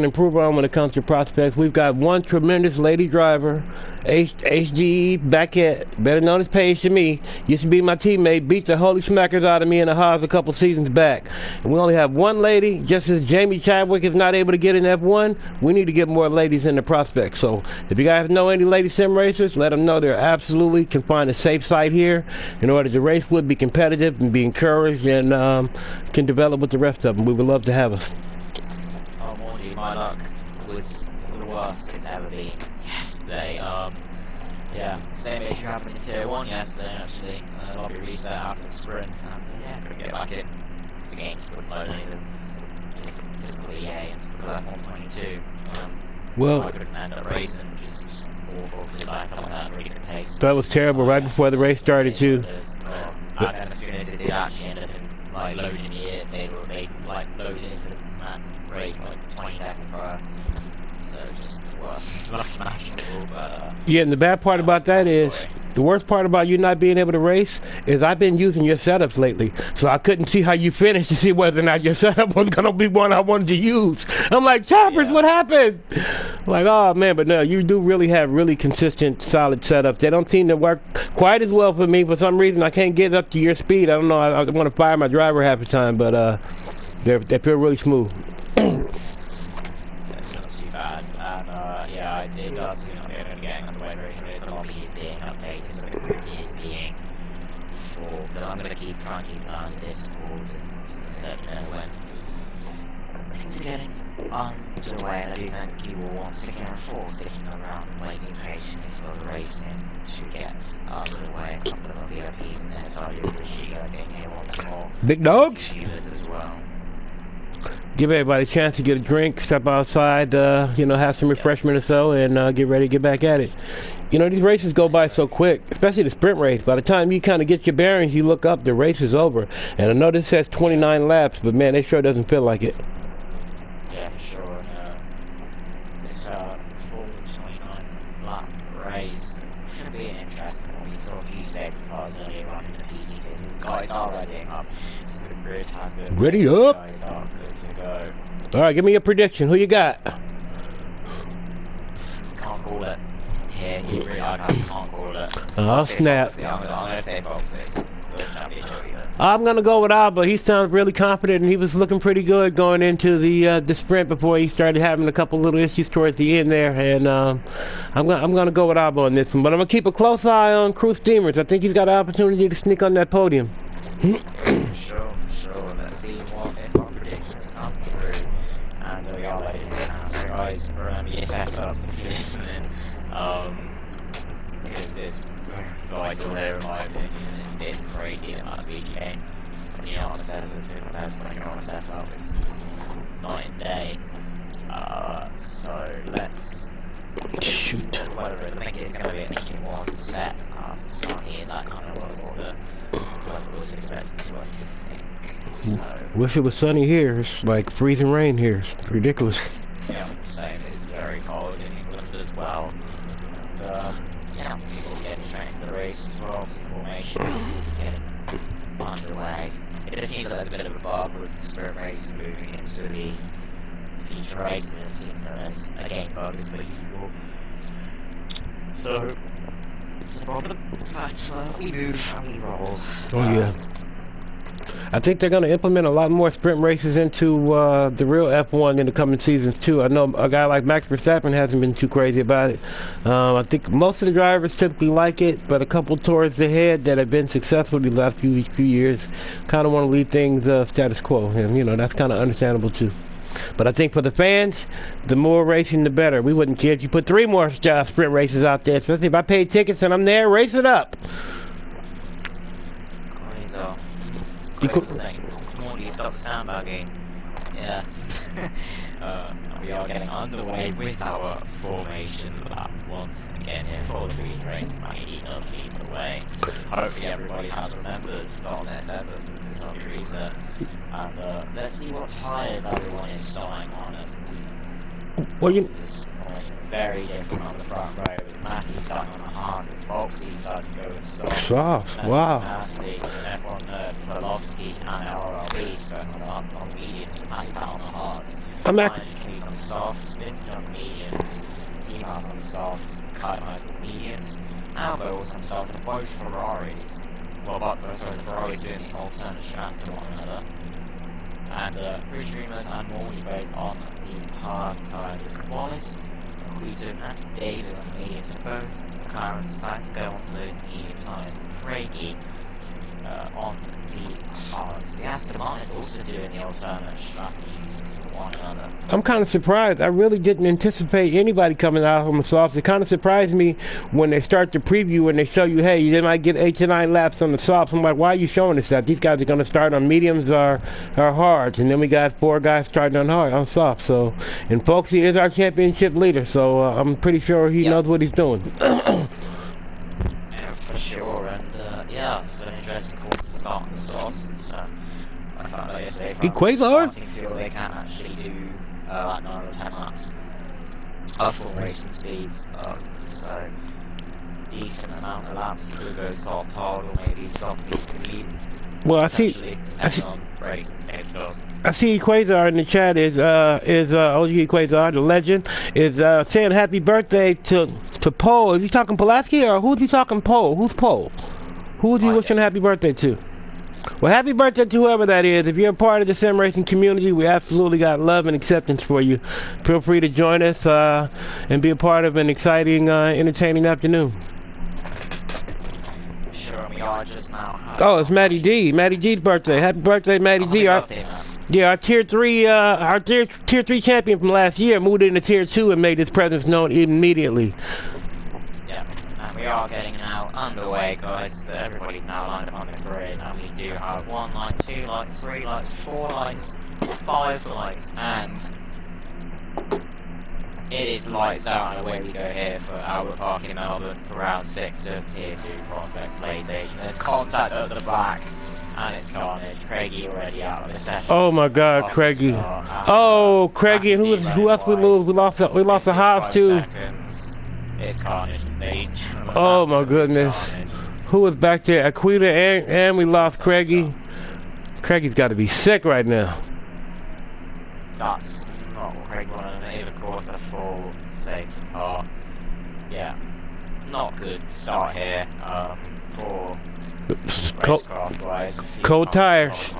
improve on when it comes to prospects, we've got one tremendous lady driver, HGE Beckett, better known as Paige to me, used to be my teammate, beat the holy smackers out of me in the Haas a couple seasons back. And we only have one lady. Just as Jamie Chadwick is not able to get in F1, we need to get more ladies in the prospects. So if you guys know any lady sim racers, let them know they absolutely can find a safe site here in order to race with, be competitive, and be encouraged, and can develop with the rest of them. We would love to have us. I'll warn you, my luck was the worst it's ever been yesterday. Yeah, same issue happened in Tier 1 yesterday, actually. Lobby reset after the sprint, and yeah, couldn't get back in. The game's couldn't load anything. Just typical EA and typical F122. Well, I couldn't end up racing, which is just awful, because I felt like I had really good pace. That was terrible, right before the race started, too. And then as soon as it did actually end up in, like, loading it, they like, loaded into the race, like, 20 seconds prior. so just the worst luck imaginable. But Yeah, and the bad part about that is, the worst part about you not being able to race is I've been using your setups lately, so I couldn't see how you finished to see whether or not your setup was gonna be one I wanted to use. I'm like, Choppers, Yeah. what happened? I'm like, oh man, but no, you do really have really consistent, solid setups. They don't seem to work quite as well for me for some reason. I can't get up to your speed. I don't know. I want to fire my driver half the time, but they feel really smooth. It's not too bad, and yeah, it does seem like they're getting on the way version. There's a lot of these being updated, so it is being full. But I'm gonna try and keep an eye on the Discord and let you know when things are getting underway. And I do thank you all once again for sticking around and waiting patiently for the racing to get underway. A couple of our VIPs in there, so I do appreciate you guys getting here once more. Big dogs. Viewers as well. Give everybody a chance to get a drink, step outside, you know, have some refreshment or so, and get ready to get back at it. You know, these races go by so quick, especially the sprint race. By the time you kind of get your bearings, you look up, the race is over. And I know this says 29 laps, but man, it sure doesn't feel like it. Yeah, for sure. This full 29 lap race should be an interesting one. We saw a few safety cars earlier on in the PC days. Guys are readying up. So the grid has been Ready up. Guys are good to go. All right, give me your prediction. Who you got? Can't call it. Here, you really I can't call it. Oh, I'll say snap. Foxy. I'm gonna say Foxy. The championship either. I'm gonna go with Alba. He sounds really confident, and he was looking pretty good going into the sprint before he started having a couple little issues towards the end there. And I'm gonna go with Alba on this one, but I'm gonna keep a close eye on Cruz Steamers. I think he's got an opportunity to sneak on that podium. For sure. Let's see what if our predictions come true. And we are ready now. So guys, remember your setups if you're listening. Because it's very vital here in my opinion. It's crazy that must be game. When you're on a setup, it's compared to when you're on a setup, it's just night and day. So let's Shoot. whatever it is. I think it's gonna be, I think it was a set sunny, is that kind of was what the weather was expected to, I think. So Wish it was sunny here. It's like freezing rain here. It's ridiculous. yeah, same. It's very cold in England as well. And yeah, we'll get straight into the race as well. So formation getting underway. It just seems like there's a bit of a bug with the sprint races moving into the feature race, and it seems that there's a game bug as per usual. So it's a problem, but we move and we roll. Oh yeah. I think they're going to implement a lot more sprint races into the real F1 in the coming seasons too. I know a guy like Max Verstappen hasn't been too crazy about it. I think most of the drivers typically like it, but a couple towards the head that have been successful the last few years kind of want to leave things status quo, and you know that's kind of understandable too. But I think for the fans, the more racing, the better. We wouldn't care if you put 3 more sprint races out there, especially if I paid tickets and I'm there, race it up. Come on, you stop sandbagging. Yeah. We are getting underway with our formation lap once again here for the feature race. He does lead the way. Hopefully everybody has remembered on their setups because I'll be reset. And let's see what tyres everyone is starting on as we Well, this morning. Very different on the front row with Matty starting on the hard, with Foxy starting to go with soft. Wow. Nasty, F1 Nerd, Pavlovsky, and RRB going on the mediums, with Matty back on the hards. I'm Kenny's on the softs, Vincent on the mediums, T-Mars on the softs, Kai's on the mediums, Albo was on the softs, and both Ferraris. Well, the Ferraris doing the alternate strats to one another. And Chris Dreamers and Morty both on the hard tyres with Wallace, Quito and David on the mediums, and both McLaren decided to go onto those medium tyres with Craigie on the hards. The Aston Martin is also doing the alternate strategies for one another. I'm kind of surprised. I really didn't anticipate anybody coming out from the softs. It kind of surprised me when they start the preview and they show you, hey, you might get 8 to 9 laps on the softs. I'm like, why are you showing us that? These guys are going to start on mediums or hards, and then we got 4 guys starting on soft. So, and Folksy is our championship leader, so I'm pretty sure he knows what he's doing. Yeah, for sure. And yeah, it's an interesting call to start on the softs. I found out yesterday from Equator? starting field they can actually do like 9 or 10 laps. full racing speeds, so decent amount of laps. You could go soft hard or maybe soft medium, Well, potentially, depending on racing safety cars. I see Quasar in the chat is OG Quasar, the legend, is saying happy birthday to Poe. Is he talking Pulaski or who's he talking Poe? Who's Poe? Who's he wishing happy birthday to? Well, happy birthday to whoever that is. If you're a part of the sim racing community, we absolutely got love and acceptance for you. Feel free to join us and be a part of an exciting, entertaining afternoon. Sure, we are just now. Oh, it's Maddie D. Maddie G's birthday. Happy birthday, Maddie D. Yeah, our tier 3 champion from last year moved into tier 2 and made his presence known immediately. Yeah, and we are getting now underway, guys. Everybody's now lined up on the grid, and we do have 1 light, 2 lights, 3 lights, 4 lights, 5 lights, and it is lights out, and away we go here for Albert Park in Melbourne for round 6 of tier 2 Prospect PlayStation. There's contact at the back. And it's carnage. Craigie already out of the session. Oh my God, Craigie! Oh, Craigie! And who else we lose? We lost the Hobbs too. It's carnage. Oh my goodness! Who was back there? Aquita and we lost Craigie. Craigie's got to be sick right now. That's not what Craig wanted. It is of course a full safety car. Yeah, not good start here for. Cold tires.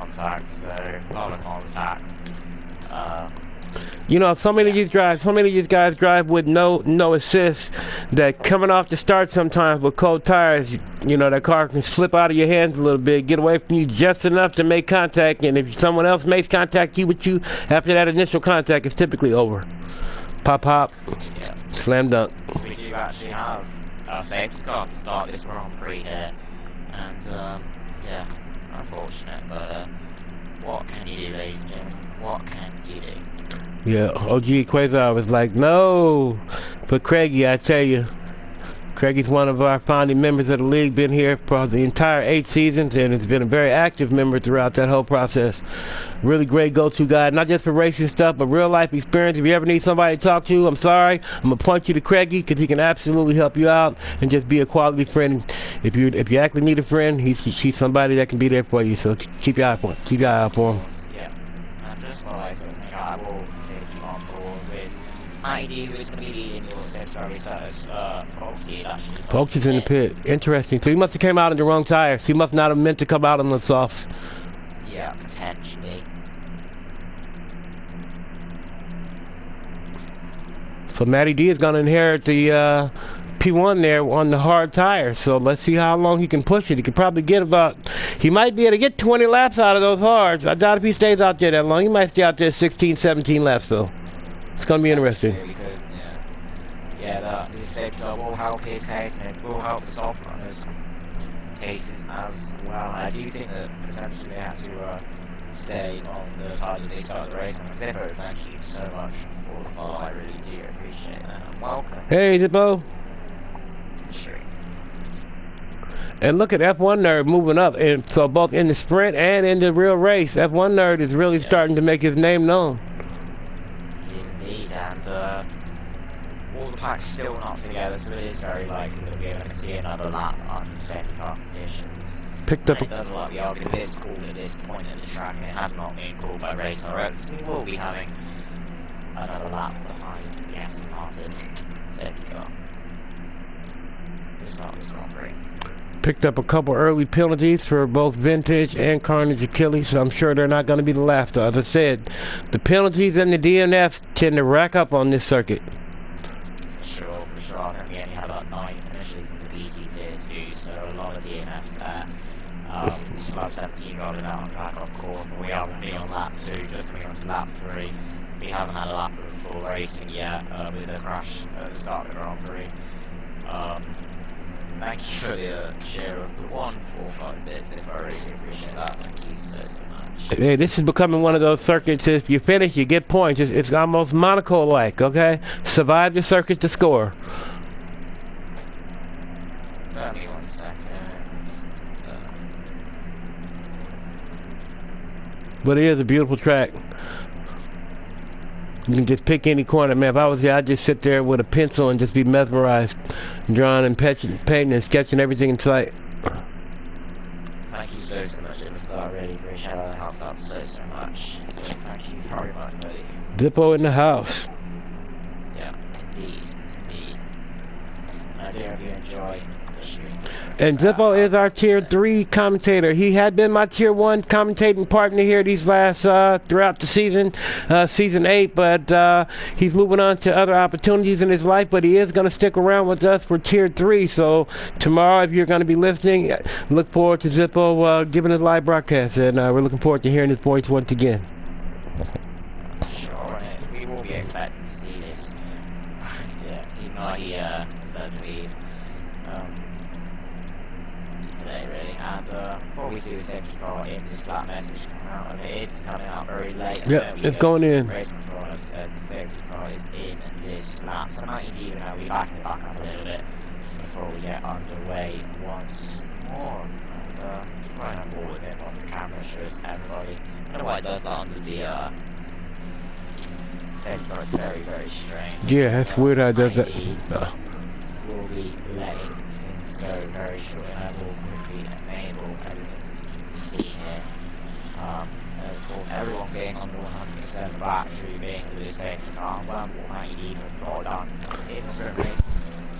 You know, so many of these guys drive with no assist. That coming off the start sometimes with cold tires, you know, that car can slip out of your hands a little bit, get away from you just enough to make contact, and if someone else makes contact with you after that initial contact, it's typically over. Pop, yeah. Slam dunk. We do actually have a safety car to start this Grand Prix here. And, yeah, unfortunate, but what can you do, ladies and gentlemen? What can you do? Yeah, OG Quasar was like, no. But Craigie, I tell you, Craigie's one of our founding members of the league, been here for the entire 8 seasons, and has been a very active member throughout that whole process. Really great go-to guy, not just for racing stuff, but real life experience. If you ever need somebody to talk to, I'm sorry, I'm gonna point you to Craigie, because he can absolutely help you out and just be a quality friend. If you actually need a friend, he's somebody that can be there for you. So keep your eye out for him. Yeah, and just while I will take you on board with ID, who is going to be leading your secondary status. Foxy is actually. Foxy's in the pit. Interesting. So he must have came out on the wrong tires. He must not have meant to come out on the softs. Yeah, potentially. So Matty D is going to inherit the P1 there on the hard tires. So let's see how long he can push it. He could probably get he might be able to get 20 laps out of those hards. I doubt if he stays out there that long. He might stay out there 16, 17 laps though. It's going to be interesting. Really good, yeah. This safety car will help his case, and it will help the soft runners' cases as well. I do think that potentially they have to stay on the target they start the race. And Zippo, thank you so much for the follow. I really do appreciate that. And welcome. Hey, Zippo. Sure. And look at F1 Nerd moving up, and so both in the sprint and in the real race, F1 Nerd is really starting to make his name known. Indeed, and all the packs still not together, so it is very likely that we're going to see another lap under safety car conditions. Picked up. It doesn't like the argument. It is called at this point in the track, and it has not been called by Race Direct. We will be having another lap behind the Aston Martin safety car to start this Grand Prix. Picked up a couple early penalties for both Vintage and Carnage Achilles, so I'm sure they're not going to be the last. As I said, the penalties and the DNFs tend to rack up on this circuit. For sure. I think we only had about 9 finishes in the PC tier 2, so a lot of DNFs there. We still have 17 drivers out on track, of course, but we are going to be on lap 2, just coming on to lap 3. We haven't had a lap of full racing yet, with a crash at the start of the Grand Prix. Thank you for the share of the 145 bits, if I really appreciate that. Thank you so much. Hey, this is becoming one of those circuits, if you finish, you get points. It's almost Monaco-like, okay? Survive the circuit to score. Give me 1 second. But it is a beautiful track. You can just pick any corner, man. If I was there, I'd just sit there with a pencil and just be mesmerized, drawing and painting and sketching everything in sight. Thank you so much, Jennifer. I really appreciate that. It helps out so much. So thank you very much, buddy. Dippo in the house. Yeah, indeed. I do hope you enjoy the stream. And Dippo is our Tier 3 commentator. He had been my Tier 1 commentating partner here these last, throughout the season, Season 8, but he's moving on to other opportunities in his life, but he is going to stick around with us for Tier 3. So tomorrow, if you're going to be listening, look forward to Dippo giving his live broadcast, and we're looking forward to hearing his voice once again. Sure, and we will be expecting to see this. Yeah, he's not here, certainly. Today, really, and probably see the safety car in this lap message coming out, and it is coming out very late. Yeah, it's going in. Race control has said the safety car is in this lap, so might even have we backing it back up a little bit before we get underway once more. And he's right on board with it. Once the camera shows everybody. I don't know why it does that under the safety car. It's very, very strange. Yeah, that's weird how it does that. We'll be letting things go very shortly, and I will quickly enable everything you can see here. And of course, everyone being under 100% battery, being with the safety car, well, might even draw down into the race.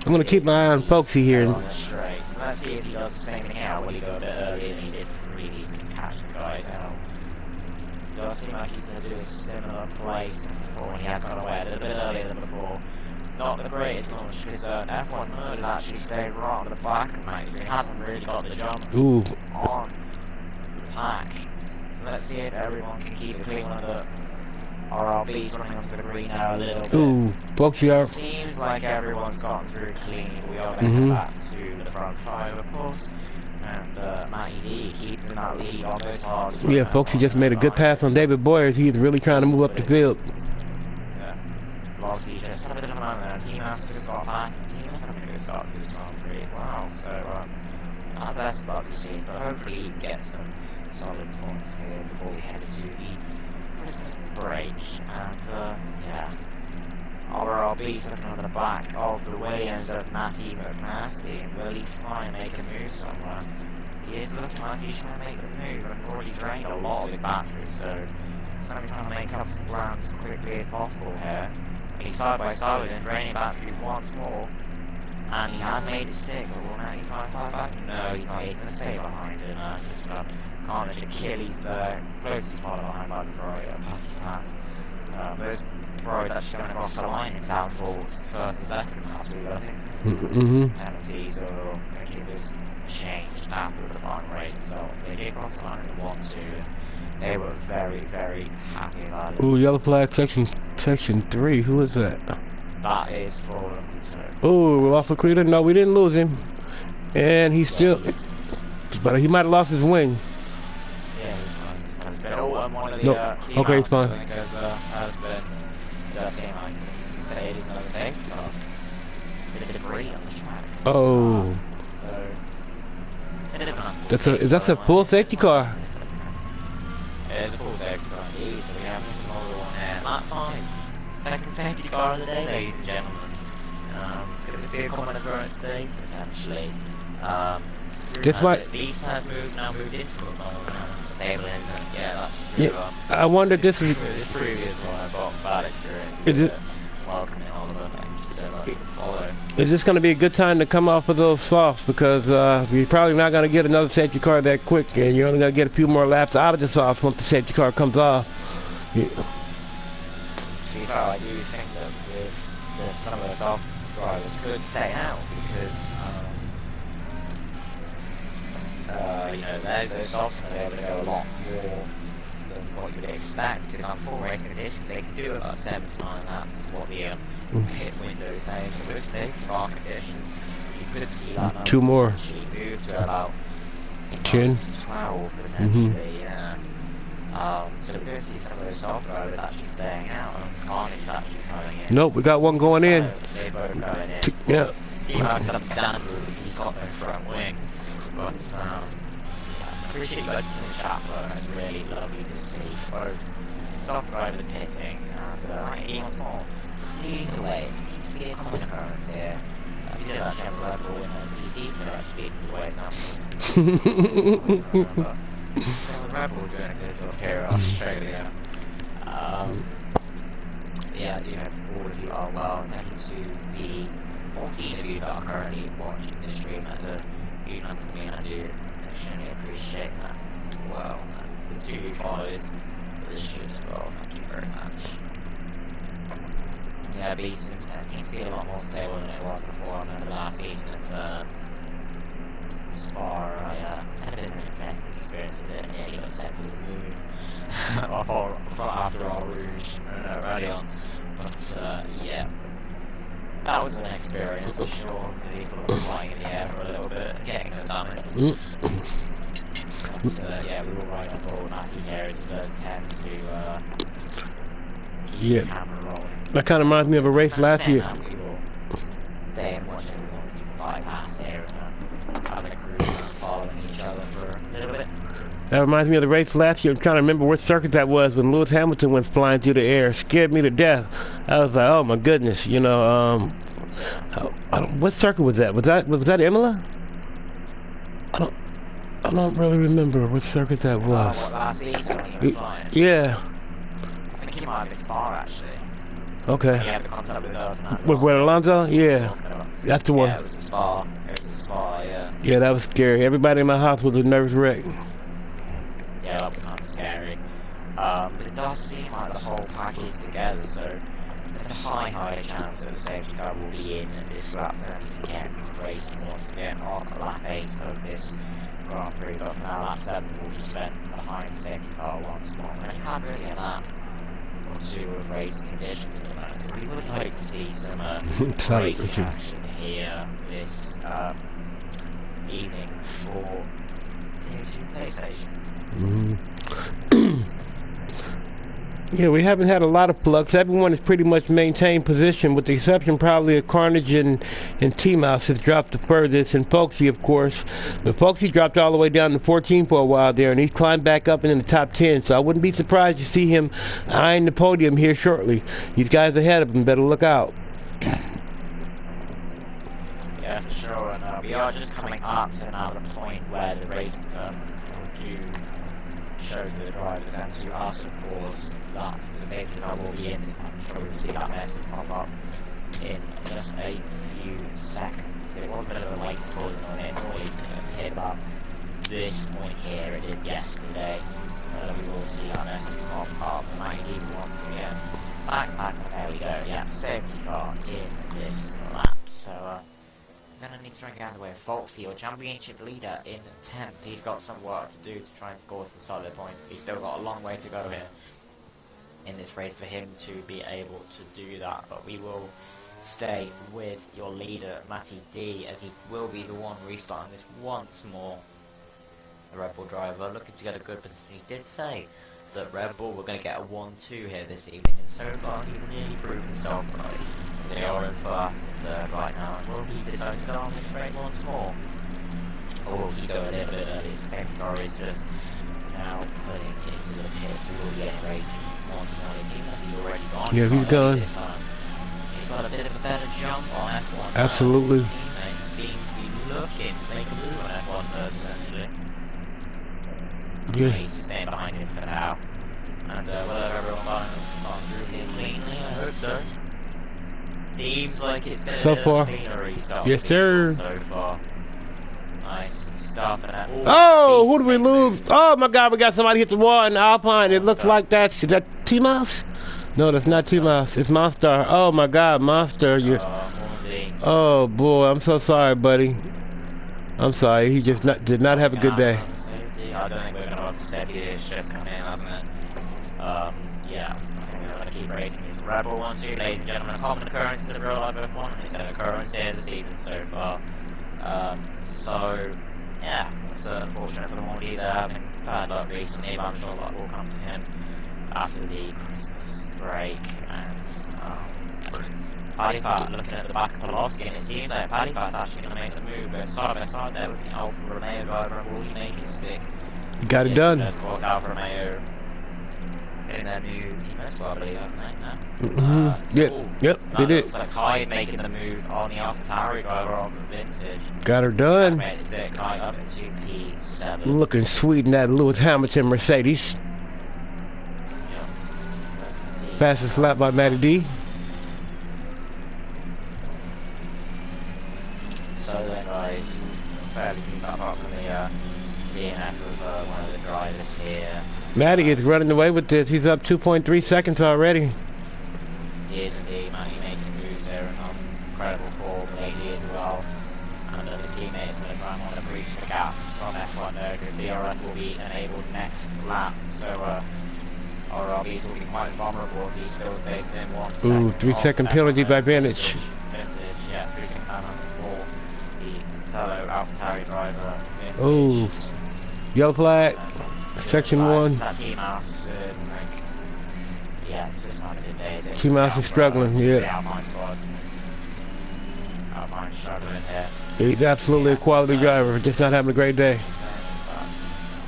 I'm going to keep my eye on Folksy here. On the straight. So let's see if he does the same thing here. Will he go a bit earlier than he did previously and catch the guys out? Does seem like he's going to do a similar place to before, and he has gone away a little bit earlier than before. Not the greatest launch, because F1 Mode has actually stayed right on the back of Max, so he hasn't really got the jump on the pack. So let's see if everyone can keep it clean. One of the RRBs running onto the green now a little bit. Ooh, Folksy out. Seems like everyone's gotten through clean. We are going to go back to the front five, of course. And Matty D keeping that lead on those hard. Yeah, Folksy just made a good pass on David Boyers. He's really trying to move up the field. Last just had a bit of a moment. Team Master just got past. Team Master having a good start to this Grand Prix as well. So, not the best about the season, but hopefully he can get some solid points here before we head into the Christmas break. And, yeah. RRB's looking on the back of the Williams of Matty McNasty. And will he try and make a move somewhere? He is looking like he's trying to make a move and already drained a lot of his battery. So, he's trying to make up some ground as quickly as possible here. He's side by side with him, draining battery once more, and he has made it stick. But will Matty try to fly back? No, he's not. He's going to stay behind, and he's got Carnage and Achilles there, closely followed behind by the Ferrari at Patrick Pass. Those Ferraris actually going across the line in South Vault, first and second last week, I think. Penalties or making this changed after the final race itself. They did cross the line in the 1-2. They were very, very happy about it. Ooh, yellow flag section 3. Who is that? That is for Ooh, we lost Laquita. No, we didn't lose him. And he's still, but he might have lost his wing. Yeah, he's fine. One of the, no. Okay, he's fine. Because husband does seem like say it is another safety car. Bit of debris on the track. Oh. So that's a full safety car. It is a full safety car indeed, so we have this another one here. Lap 5. Second safety car of the day, ladies and gentlemen. Could this be a common occurrence today? Potentially. This might. These has now moved into a stable engine. Yeah, that's true. Yeah, I wonder this is. This previous one, I've got bad experience. Is it? Welcome in, Oliver. Thank you so much for following. Is this going to be a good time to come off of those softs? Because you're probably not going to get another safety car that quick, and you're only going to get a few more laps out of the softs once the safety car comes off. Yeah. To be fair, I do think that with some of the soft drivers could stay out because you know those softs are able to go a lot more than what you would expect because on full racing conditions they can do about 79 laps is what the pit window is saying. So with safe car conditions you could see that number 2 more actually move to about 10 12 potentially. So we're going to see some of those soft drivers actually staying out and Carnage actually coming in. Nope, we got one going in. They both going in. Yeah. He might understand because he's got no front wing. But I appreciate you guys in the chat, but it's really lovely to see both soft drivers pitting, and he wants more. Leading the way, it seems to be a common occurrence here. We did actually have a Red Bull in the PC to actually lead the way something. So the Red Bull's doing a good job here in Australia. Yeah, I do hope all of you are well. Thank you to the 14 of you that are currently watching the stream. As a huge number for me, and I do extremely appreciate that as well. And the 2 followers for the stream as well, thank you very much. Yeah, but it seems to be a lot more stable than it was before. I remember last season at Spa, I had a bit of an interesting experience with it, and nearly got sent to the moon after our Rouge early on. But yeah, that was an experience for sure. The vehicle was flying in the air for a little bit and getting no damage. But yeah, we were right on board. Matty here is the first 10 to keep the camera rolling. That kind of reminds me of a race last year. We will stay and watch everyone bypass there and have a cruise following each other for a little bit. That reminds me of the race last year. I'm trying to remember what circuit that was when Lewis Hamilton went flying through the air. It scared me to death. I was like, oh my goodness, you know. What circuit was that? Was that Imola? I don't really remember what circuit that was. What, last season when he was flying? Yeah. I think he might have been Spa actually. Okay. He had the contact with Fernando. With Alonso? Yeah. That's the one. Yeah, it was a Spa. It was a Spa, yeah. Yeah, that was scary. Everybody in my house was a nervous wreck. Yeah, that was kind of scary. But it does seem like the whole package together, so there's a high chance that the safety car will be in this lap, so that we can get racing once again on lap 8 of this Grand Prix. But from now, lap 7 will be spent behind the safety car once more. And you have really a lap or two of racing conditions at the moment, so we would like to see some racing action here this evening for Tier 2 PlayStation. Yeah, we haven't had a lot of flux. Everyone has pretty much maintained position, with the exception probably of Carnage and T-Mouse has dropped the furthest, and Folksy, of course. But Folksy dropped all the way down to 14 for a while there, and he's climbed back up into the top 10. So I wouldn't be surprised to see him eyeing the podium here shortly. These guys ahead of him better look out. Yeah, for sure. And we are just coming up to now the point where the race do show to the drivers and to us, of course, that the safety car will be in this time. I'm sure we'll see that message pop up in just a few seconds. It was a bit of a late calling on it. Normally it hit about this point here. It did yesterday. We will see that message pop up. And magazine once again. Back. There we go. Yeah, safety car in this lap. So gonna need to try and get out of the way of Folksy, your championship leader in 10th. He's got some work to do to try and score some solid points. He's still got a long way to go here in this race for him to be able to do that. But we will stay with your leader, Matty D, as he will be the one restarting this once more. The Red Bull driver looking to get a good position. He did say that Red Bull were going to get a 1-2 here this evening, and so far he's nearly proved himself right. As they are in first and third right now, and will he decide to go on this train once more? Or will he go a little bit early? The second car is just now putting into the pits. We will get racing once more. It seems like he's already gone. Yeah, he's gone. He's got a bit of a better jump on F1. Absolutely. His teammate seems to be looking to make a move on F1 actually. Yeah. He's just staying behind him for now. And will everyone gone through him cleanly? I hope so. Seems like it's been so far. Yes, sir. So far. Nice stuff. And oh, who do we lose? Oh my God, we got somebody hit the wall in the Alpine. It looks like is that T-Mouse? No, that's not T-Mouse. It's Monster. Oh my God, Monster. Oh boy, I'm so sorry, buddy. I'm sorry. He just did not have a good day. I don't think we're going to have to safety. It's just come in, hasn't it? Yeah, I think we're going to keep racing this Red Bull 1-2, ladies and gentlemen. A common occurrence in the real life F1. It's an occurrence here this evening so far. So, yeah, it's unfortunate for the one leader having bad luck recently, but I'm sure that will come to him after the Christmas break. And Paddy Pat looking at the back of Pavlovsky, and it seems like Paddy Pat's actually going to make the move, but side by side there with the Alfa Romeo driver. Will he make it stick? Got it done. Of course, Alfa Romeo getting their new team as well, believe it or not. Yep, they did. Looks like Hyde making the move on the AlphaTauri driver on the Vintage. Got her done. Made it stick, Hyde up into P7. Looking sweet in that Lewis Hamilton Mercedes. Yep. Fastest lap by Matty D. So then, guys, fairly decent up from the DNF of one of the drivers here. Matty is running away with this. He's up 2.3 seconds already. He is indeed, Matty making moves there and on incredible form lately as well. And his teammates going to try and want to breach the gap from F1 there because DRS will be enabled next lap. So RLBs will be quite vulnerable if he still stays within 1 second. Ooh, 3-second penalty by Vintage. Yeah, 3-second penalty for the fellow AlphaTauri driver. Ooh, yellow flag, section 1. That team house, yeah, it's just not a good day. Team house is struggling, yeah. Alpine squad. Alpine struggling here. He's absolutely a quality driver, just not having a great day.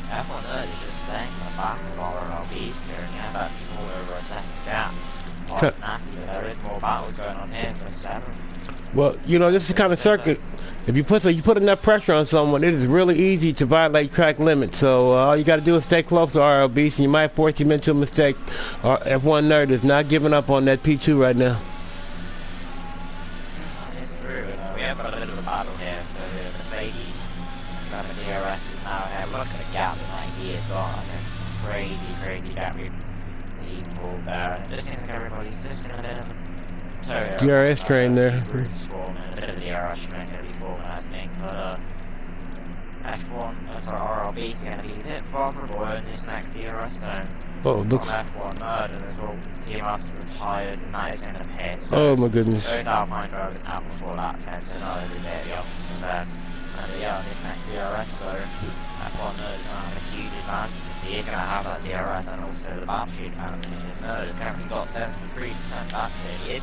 F1 is just staying in the back of RLBs here, and he has that all over a second gap. Nasty, but there is more battles going on here in the 7th. Well, you know, this is the kind of circuit. If you put enough pressure on someone, it is really easy to violate track limits. So all you got to do is stay close to RLBs, and you might force him into a mistake. F1 Nerd is not giving up on that P2 right now. It's true. We have got a bit of a battle here. So the Mercedes, the DRS is now ahead. Look at the gap behind here as well. That's a crazy gap he's pulled there. And it just seems like everybody's just in a bit of a DRS train there. A bit of the DRS train going to be forming, I think. But F1, RLB is going to be a bit vulnerable in this next DRS zone. Oh, looks. F1 Nerd, and this whole team has retired, and that is going to pit. So Oh my goodness. those Alpine drivers out before that 10, so not every day at the office from there. And yeah, this next DRS zone, F1 Nerd is going to have a huge advantage. He is going to have that DRS and also the battery advantage. Nerd has currently got 73% battery. He is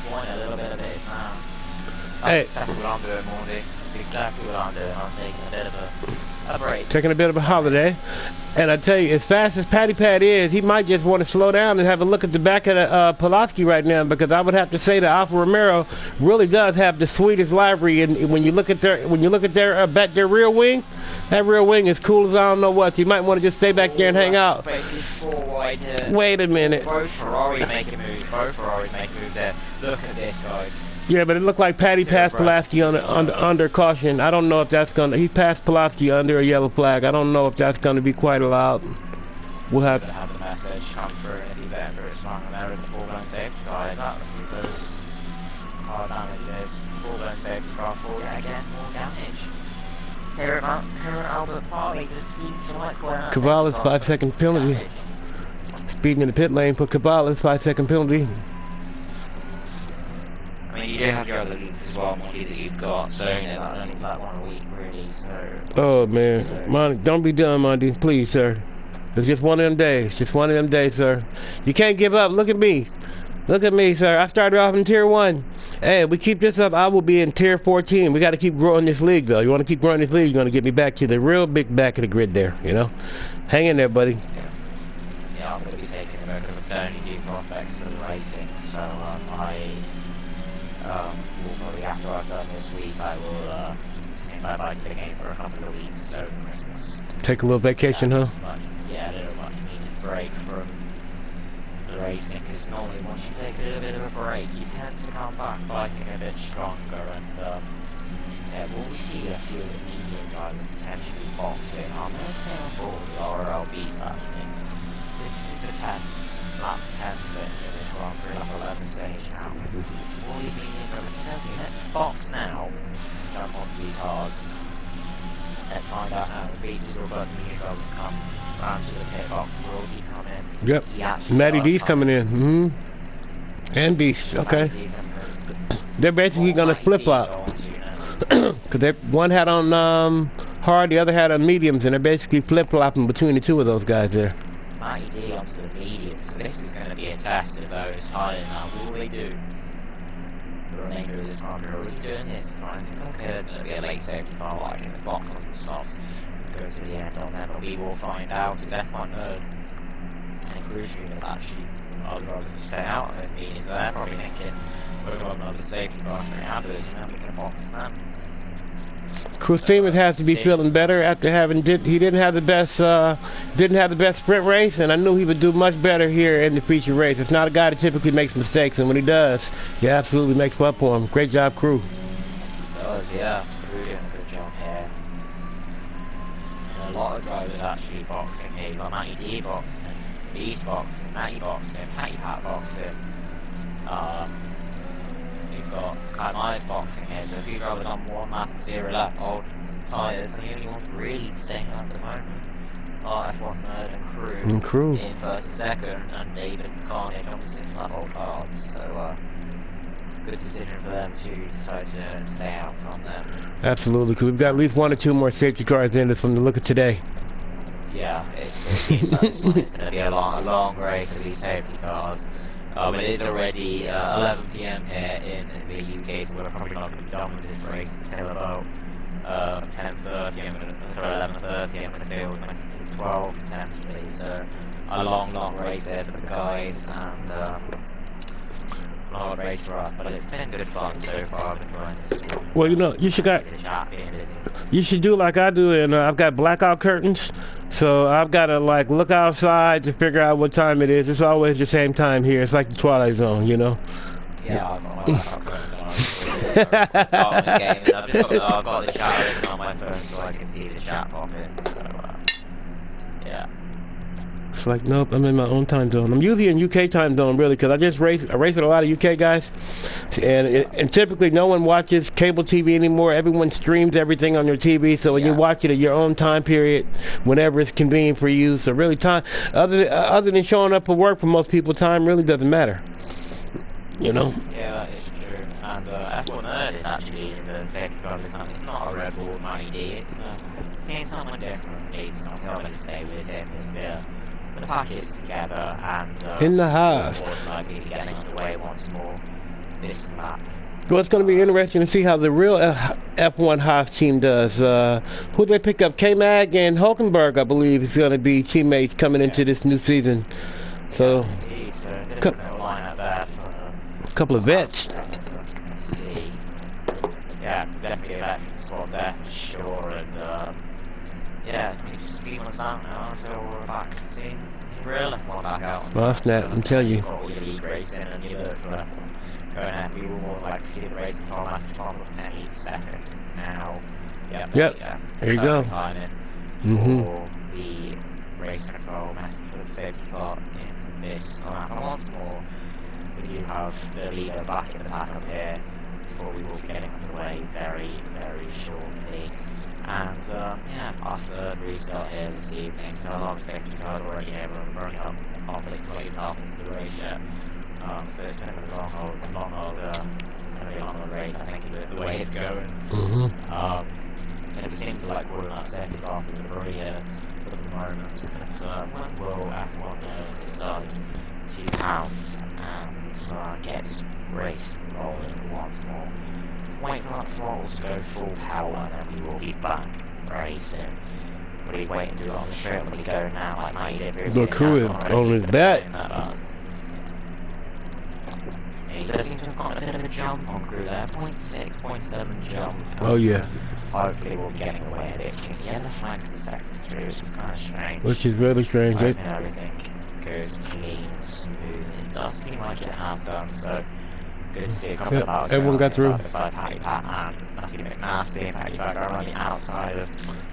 a little bit of it now. That's exactly what I'm doing, Morty. That's exactly what I'm doing. I'm taking a bit of a break. Taking a bit of a holiday. And I tell you, as fast as Patty Pat is, he might just want to slow down and have a look at the back of the Pulaski right now, because I would have to say that Alfa Romero really does have the sweetest livery. And when you look at their rear wing, that rear wing is cool as I don't know what. So you might want to just stay back there and hang out. Wait a minute. Both Ferraris making moves. There. Look at this, guys. Yeah, but it looked like Patty passed Pulaski under caution. I don't know if that's gonna. He passed Pulaski under a yellow flag. I don't know if that's gonna be quite allowed. We'll have to have the message come through, and if he's there for his strong, and there is the full-blown safety car. Is that those car damage? There's full-blown safety car for again more damage. Here at Albert Park, they just seem to like going out. Cavallo's 5-second penalty. Speeding in the pit lane for Cavallo's 5-second penalty. I mean, you do have your other leagues as well, Monty, that you've got, so you know, only that 1 week, really, so... Oh, man. Monty, don't be done, Monty, please, sir. It's just one of them days. Just one of them days, sir. You can't give up. Look at me. Look at me, sir. I started off in Tier 1. Hey, we keep this up, I will be in Tier 14. We got to keep growing this league, though. You want to keep growing this league, you're going to get me back to the real big back of the grid there, you know? Hang in there, buddy. Yeah, I'm going to be taking a moment of maternity due prospects for the racing, so will probably, after I've done this week, I will say bye-bye to the game for a couple of weeks, so Christmas. Take a little vacation, huh? Yeah, a little much needed break from the racing, because normally once you take a little bit of a break, you tend to come back fighting a bit stronger, and yeah, we'll see a few of the medium drivers potentially boxing. I'm going to stay on board with the RLB side of things. This is the 10 lap 10 slip in this Grand Prix lap 11 stage now. All these medium drivers, let's box now, jump onto these hards. Let's find out how the pieces or both medium drivers come round to the pit box. Will he come in? Yep. Matty D's coming in. And Beast. Okay. They're basically gonna flip flop. Cause one had on hard, the other had on mediums, and they're basically flip flopping between the two of those guys there. Matty D onto the mediums. So this is going to be a test of those higher now. What will they do? The remainder of this Grand Prix, is he doing this? Trying to think, okay, there's going to be a late safety car like in the box on some softs. Go to the end on them, but we will find out. It's F1 Nerd. And crew stream is actually our drivers to stay out of those meetings. So they're probably thinking we're going to another safety car straight after this, and then we can box them. Crew Stevens has to be feeling better after having he didn't have the best sprint race, and I knew he would do much better here in the feature race. It's not a guy that typically makes mistakes, and when he does, he absolutely makes up for him. Great job, Crew. He does, yes. Crew doing a good job here. And a lot of drivers actually boxing here. You've got Matty D boxing, Beast boxing, Matty boxing, Patty Pat boxing. You've got Kai Myers boxing here, so a few drivers on 1 lap and 0 lap old tyres, and the only ones really staying at the moment are F1 Nerd and Crew in first and second, and David Carnage on 6 lap old cards, so good decision for them to decide to stay out on them. Absolutely, because we've got at least 1 or 2 more safety cars in this from the look of today. Yeah, it's going to be a long race for these safety cars. It is already 11 PM here in the UK, so we're probably not going to be done with this race until about 10:30. 11:30. I'm going to stay with 12 potentially. So a long race there for the guys, and a long race for us. But it's been good fun so far. I've been trying to. Well, you know, you should do like I do, and I've got blackout curtains. So I've got to like look outside to figure out what time it is. It's always the same time here. It's like the Twilight Zone, you know. Yeah, I've got my I've got the chat on my phone so I can see the chat pop in. So yeah. It's like, nope, I'm in my own time zone. I'm usually in UK time zone, really, because I race with a lot of UK guys, and typically no one watches cable TV anymore. Everyone streams everything on their TV, so when you watch it at your own time period, whenever it's convenient for you. So really, time other than showing up for work, for most people, time really doesn't matter. You know. Yeah, that is true. And F1 Nerd is actually in the safety car this time. It's not a Red Bull 90D. It's seeing someone different. It's not going to stay with him. It's the pack is together, and in the house. More likely to getting underway once more this map. Well, it's going to be interesting to see how the real F1 Haas team does. Who they pick up? K-Mag and Hulkenberg, I believe, is going to be teammates coming into this new season. So, a couple of vets. Let's see. Yeah, definitely a veteran squad there for sure, and yeah, just 3 months out now, so we're back seeing real F1 back out. Well, snap, I'm telling you. Got all your eRacing and your virtual F1 going out. We will more like to see the race control message pop up any second now. Yep. There you go. Timing for the race control message for the safety car in this lap. And once more, we do have the leader back in the pack up here before we will be getting underway very shortly. And yeah, our third restart here this evening, so a lot of safety cars already here, we're running up not even half into the race yet. So it's been a long old race, I think, the way it's going. And it seems like we're in that safety car for debris here for the moment. But when will F1 decide to pounce and get this race rolling once more? Wait for that throttle to go full power, and then we will be back racing. What are you waiting to do on the straight when we go now? Like now you did. The crew is on his back. He does seem to have got a bit of a jump on crew there. 0.6, 0.7 jump. Oh yeah. Hopefully we'll be getting away a bit. Yeah, the flags the sector through, which is kind of strange. Which is really strange. Everything goes clean, smooth. It does seem like it has done so. Good to see a couple of hours. Everyone got through. Beside Patty Pat and Matthew McNasty and Patty Pat are on the outside of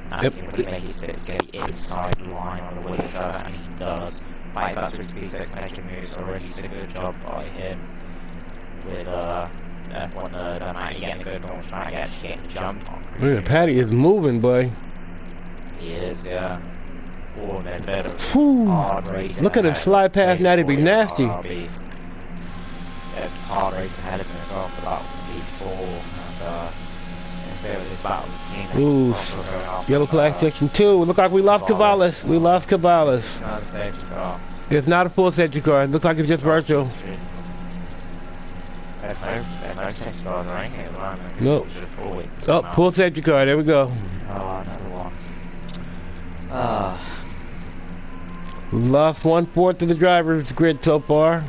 Matthew. Would he make his fit to get the inside line on the wheel curve? And he does. Patty Pat's with P6 making moves already, so good job by him with F1 Nerd and Matty getting a good launch, Matty actually getting the jump on. Yeah, Patty is moving, boy. He is, yeah. Oh, there's a bit of hard racing. Look at him slide past Natty, be nasty. Hard race ahead of him as well for about V4, and instead of this battle, it seems yellow flag section 2. Look like we lost Caballas. We lost Caballas. Not a safety car. It's not a full safety car. It looks like it's just virtual. There's no safety cars or anything at the moment. Nope. Oh, full safety car. There we go. Oh, another one. Lost 1/4 of the driver's grid so far.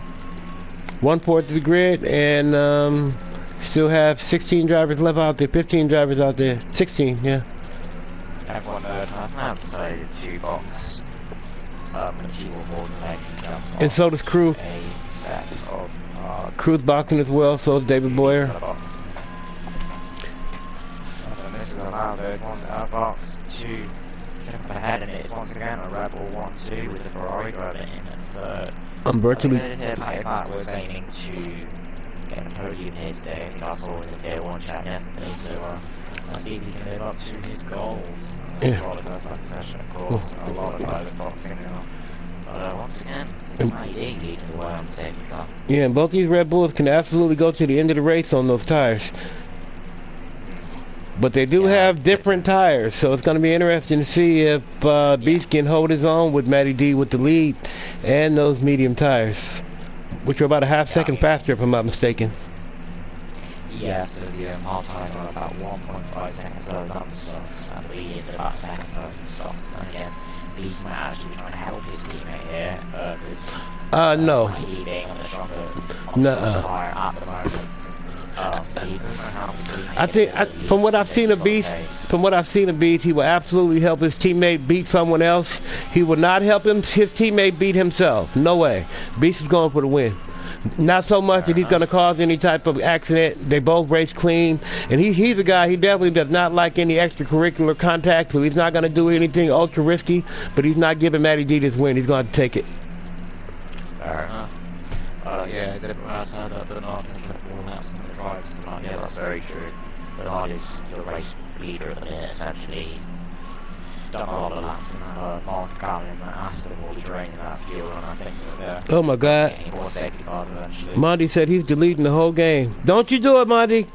1/4 of the grid, and still have 16 drivers left out there. 15 drivers out there. 16, yeah. Everyone has now decided to box. Which you will more than likely jump on. And so does Crew. A set of Crew's boxing as well, so is David Boyer. And this is allowed those ones out of box to jump ahead, and it's once again a Red Bull 1-2 with the Ferrari driver in at third. I'm virtually. Pat was aiming to get a podium here today, and got forward in the Tier 1 chat yesterday, so let's see if he can live up to his goals. Yeah. Session, of course, a lot of private boxing now. But once again, it's my leading the way on the safety car. Yeah, and both these Red Bulls can absolutely go to the end of the race on those tires. But they do have different tires, so it's going to be interesting to see if Beast can hold his own with Matty D with the lead and those medium tires, which are about a half second faster, if I'm not mistaken. Yeah, so the hard tires are about 1.5 seconds slower than the softs, and the mediums are about a second slower than the soft. And again, Beast might actually be trying to help his teammate here, because no. he being on the stronger tire at the moment. So he doesn't know how his teammate I think, from what I've seen of Beast, he will absolutely help his teammate beat someone else. He will not help his teammate beat himself. No way. Beast is going for the win. Not so much that he's going to cause any type of accident. They both race clean. And he's a guy, he definitely does not like any extracurricular contact, so he's not going to do anything ultra risky, but he's not giving Matty D this win. He's going to take it. Fair enough. Yeah, is everyone else had that Bernard has left more laps than the drivers tonight? Yeah, that's very true. Bernard is the race leader at the minute, essentially. He's done a lot of laps in that Monte Carlo and that Aston will be draining that fuel, and I think that Oh my God. getting more safety cars eventually. Monty said he's deleting the whole game. Don't you do it, Monty.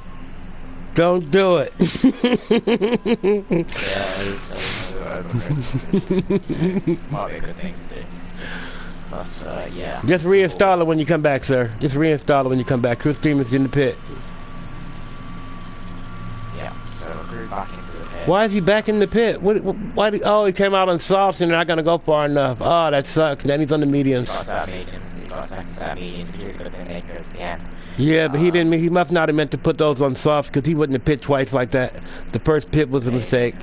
Don't do it. Yeah, he's might be a good thing to do. But, yeah. Just reinstall it when you come back, sir. Just reinstall it when you come back. Chris Stevens in the pit. Yeah, so Crew back into the pit. Why is he back in the pit? Why? Oh, he came out on softs and they're not going to go far enough. Oh, that sucks. Then he's on the mediums. He got a second set of mediums. He's good thing they go to the end. Yeah, but he didn't. He must not have meant to put those on softs because he wouldn't have pit twice like that. The first pit was a mistake.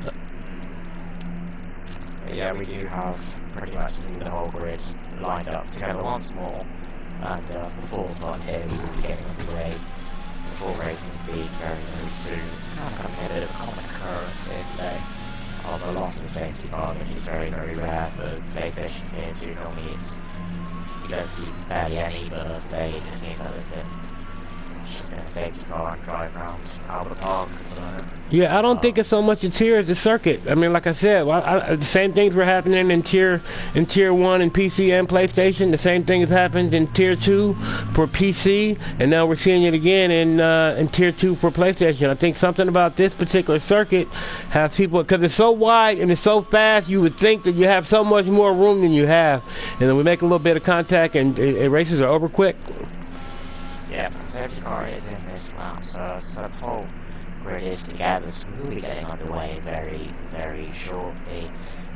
But yeah, we do have pretty much the whole grid lined up together once more, and for the fourth time here we will be getting underway full racing speed very, very soon. It's kind of becoming a bit of a common occurrence here today of a loss of a safety car, which is very, very rare for PlayStation Tier 2. Normally you don't see barely any, but today it just seems like there's been just been a safety car and drive around Albert Park. Yeah, I don't think it's so much a tier as the circuit. I mean, like I said, the same things were happening in tier 1 in PC and PlayStation. The same thing has happened in tier 2 for PC, and now we're seeing it again in tier 2 for PlayStation. I think something about this particular circuit has people, because it's so wide and it's so fast, you would think that you have so much more room than you have, and then we make a little bit of contact and races are over quick. Yeah, the safety car is in this lap, so the whole grid is together, so we'll be getting underway very, very shortly.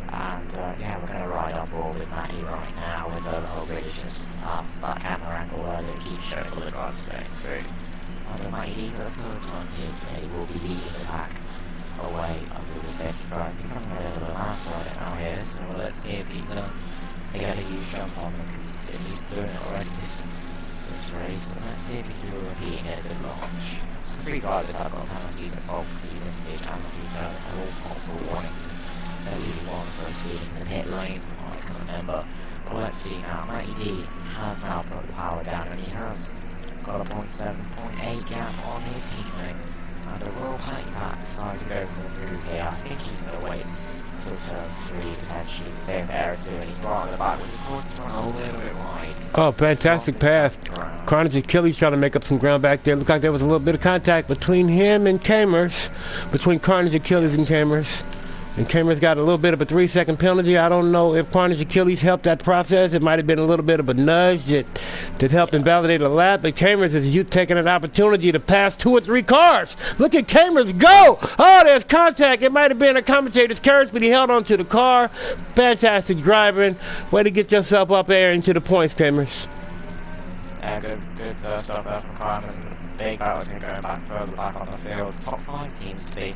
And yeah, we're going to ride on board with Matty right now, as the whole grid is just past that camera angle where they keep showing all the drivers going through. And Matty, for the third time here today, will be leading the pack away under the safety car. He's becoming a little bit last right now here, so let's see if he's they get a huge jump on him, because he's doing it already this race. Let's see if he can do a repeat here at the launch. So 3 drivers have got penalties at both the vintage and the retail, and all multiple warnings. They're leading one for speeding in the pit lane, I can remember. But let's see now, Matty D has now put the power down, and he has got a 0.7, 0.8 gap on his teammate. And a Royal Honey Pat decides to go for the move here. I think he's going to wait until turn 3 potentially to see if Eric's doing any wrong in the back, which is causing him to run a little bit wide. Oh, fantastic pass. Carnage Achilles trying to make up some ground back there. Looked like there was a little bit of contact between him and Kamers, between Carnage Achilles and Kamers. And Cameron's got a little bit of a 3-second penalty. I don't know if Carnage Achilles helped that process. It might have been a little bit of a nudge that helped invalidate a lap. But Cameron's is taking an opportunity to pass 2 or 3 cars. Look at Cameron's go. Oh, there's contact. It might have been a commentator's curse, but he held on to the car. Fantastic driving. Way to get yourself up there into the points, Cameron's. Yeah, good stuff there from Carnage. Big battles going back further back on the field. Top 5 teams to be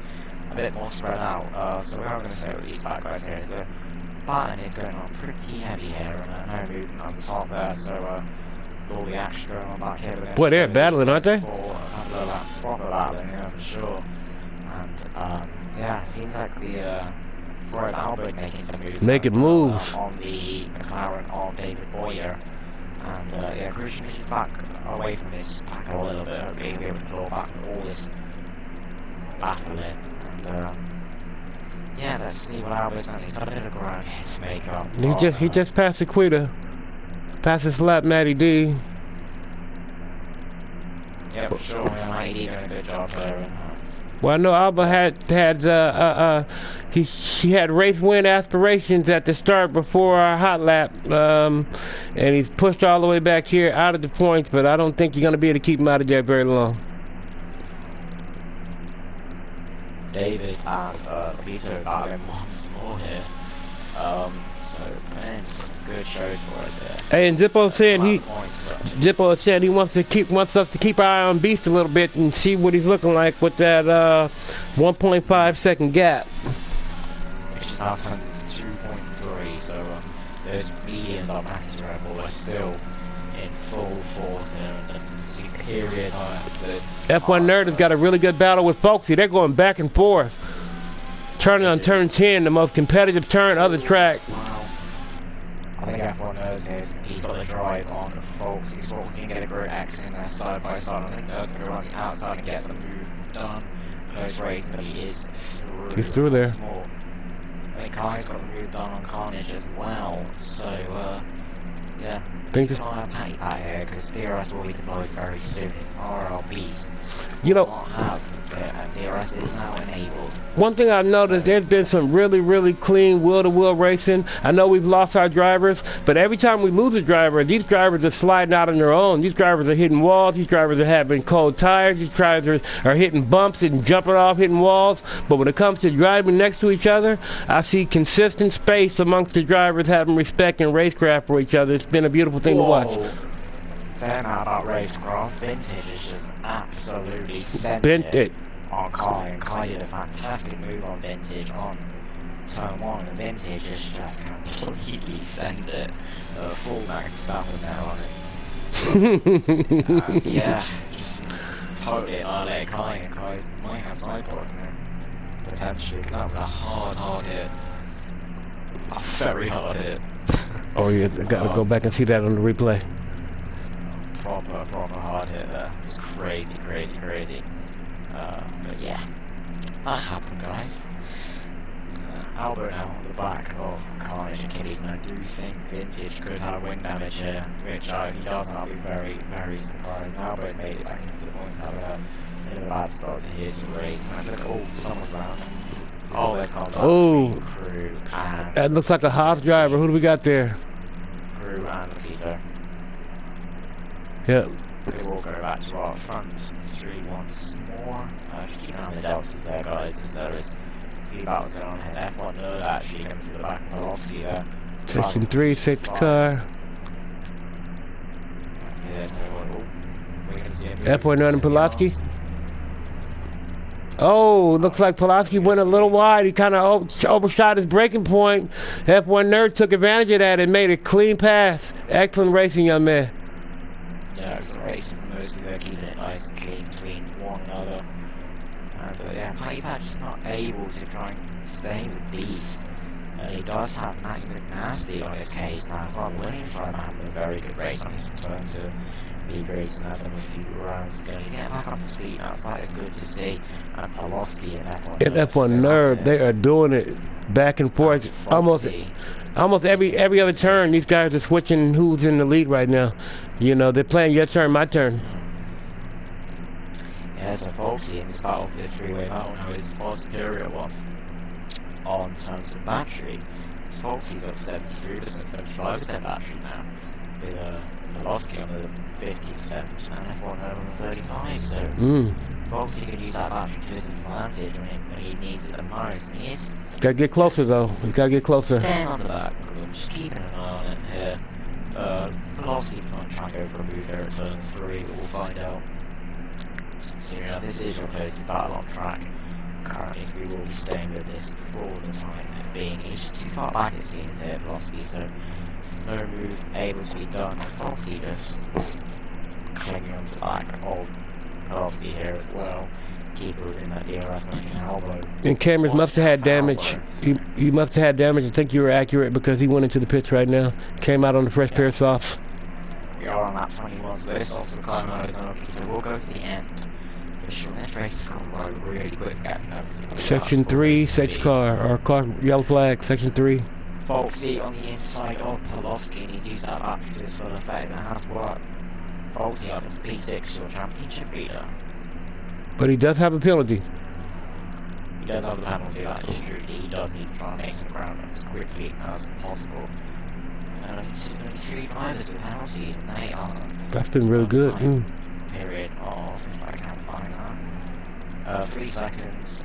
a bit more spread out, so we are going to say with these back guys here is the battling is going on pretty heavy here, and no movement on the top there, so all the action going on back here. Boy, they're battling, aren't they? Proper battling, yeah, for sure. And yeah, it seems like the Ford Alba is making some moves. Making moves on the McLaren of David Boyer. And yeah, Christian is back away from this pack a little bit, being able to claw back all this battling. And yeah, let's see what Albert's done. He's got a bit of ground here to make up. He just passed Sequita. Passes lap Matty D. Yeah, for sure. Matty D doing a good job there. Well, I know Alba she had race win aspirations at the start before our hot lap, and he's pushed all the way back here out of the points, but I don't think you're going to be able to keep him out of there very long. David and Peter battling once more here. So man, some good shows for us here. Hey, and Zippo said he wants us to keep our eye on Beast a little bit and see what he's looking like with that 1.5 second gap. Which is now turned to 2.3, so those mediums our passenger level are still in full force there, and superior F1 Nerd has got a really good battle with Folksy. They're going back and forth. Turning on turn 10, the most competitive turn of the track. Wow. I think F1 Nerd he's got the drive on Folksy. Folksy can get a great X in there side by side. I think Nerd's going to go on the outside and get the move done. Close race, but he is through. He's through there. I think Kai's got the move done on Carnage as well. So, yeah. Think this on a patty pat here because DRS will be deployed very soon. RLBs you know, and DRS is now enabled. One thing I've noticed, there's been some really clean wheel-to-wheel racing. I know we've lost our drivers, but every time we lose a driver, these drivers are sliding out on their own. These drivers are hitting walls. These drivers are having cold tires. These drivers are hitting bumps and jumping off, hitting walls. But when it comes to driving next to each other, I see consistent space amongst the drivers having respect and racecraft for each other. It's been a beautiful thing to watch. Damn, about racecraft. Vintage is just absolutely sent it on Kai, and Kai did a fantastic move on Vintage on turn 1, and Vintage is just completely sent it. Full max Verstappen now on it. Yeah, just totally annihilate Kai, and Kai might have sideboard in there, potentially, because that was a hard hit. A very hard hit. Oh, you gotta go back and see that on the replay. Proper hard hit there. It's crazy. But yeah, that happened, guys. Albert now on the back of Carnage and Achilles, and I do think Vintage could have wing damage here, which if he does, I'll be very surprised. Albert made it back into the points, had a bit of a bad start to his race. And I look, someone's around him. Oh, there's Crew and... That looks like a Haas driver. Who do we got there? Crew and Peter. Yep. We will go back to our front 3 once more. Just keep an eye on the deltas there, guys, as there is a few battles going on ahead. F1 Nerd actually comes to the back of the Velocity there. Section 3, safety car. F1 Nerd and Pulaski. Oh, looks like Pulaski went a little wide. He kind of overshot his braking point. F1 Nerd took advantage of that and made a clean pass. Excellent racing, young man. Yeah, it's racing for most of them, keeping it nice and clean between one another. And yeah, Payback just not able to try and stay with Beast. And he does have Matty McNasty on his case now as well. William Fryman having a very good race on his return to League Racing as of a few rounds ago. He's getting back up to speed now, so that is good to see. And Pulaski and F1 Nerd. And F1 Nerd, they are doing it back and forth. Almost every other turn, these guys are switching who's in the lead right now. You know, they're playing your turn, my turn. Yeah, so Folksy in this battle for this three-way battle now is far superior one. on terms of battery. Foxy's got 73%, 75% battery now, with Velocity on the 50% and F1 on the 35. So Foxy could use that battery to his advantage when he needs it the most. And he is Gotta get closer though. You gotta get closer. staying on the back, just keeping an eye on it here. Velocity might try and go for a move here at turn 3, but we'll find out. So yeah, this is your closest battle on track. Currently, so we will be staying with this for the time being. He's just too far back, it seems, here, Velocity, so no move able to be done. Foxy just clinging onto the back of Velocity here as well. Keep it within that DRS making an elbow. And Cameron must have had damage. He must have had damage. I think you were accurate because he went into the pits right now. Came out on the fresh pair of softs. We are on lap 21, so this also climb out is unlucky, so we'll go to the end. For sure, this race is going to go really quick. Section 3, safety car, or car, yellow flag, section 3. Foxy on the inside of Pulaski, and he's used that battery to his full effect, and it has worked. Foxy up into P6, your championship leader. But he does have a penalty. He does have the penalty, that is true. He does need to try and make some ground as quickly as possible. And only 3 drivers with penalties, and they are... That's been really good. Period of, if I can find that. 3 seconds.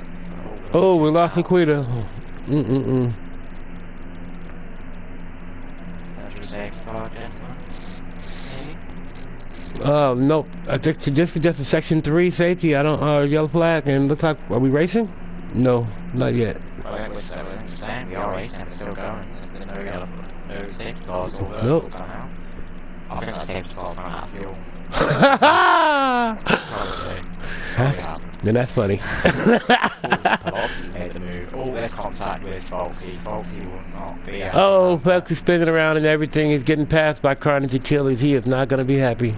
Oh, we lost Aquita. Is that your safety car, gentlemen? Maybe? No. I think just a section 3 safety. I don't, yellow flag, and looks like, are we racing? No, not yet. Well, we're saying we are racing, we're still going. There's been no safety cars or nope. Gone out. I think that safety car's run out of fuel. Probably. Then that's funny. Foxy made the move. All this contact with Foxy. Foxy will not be happy. Oh, Foxy spinning around and everything. He's getting passed by Carnage Achilles. He is not going to be happy.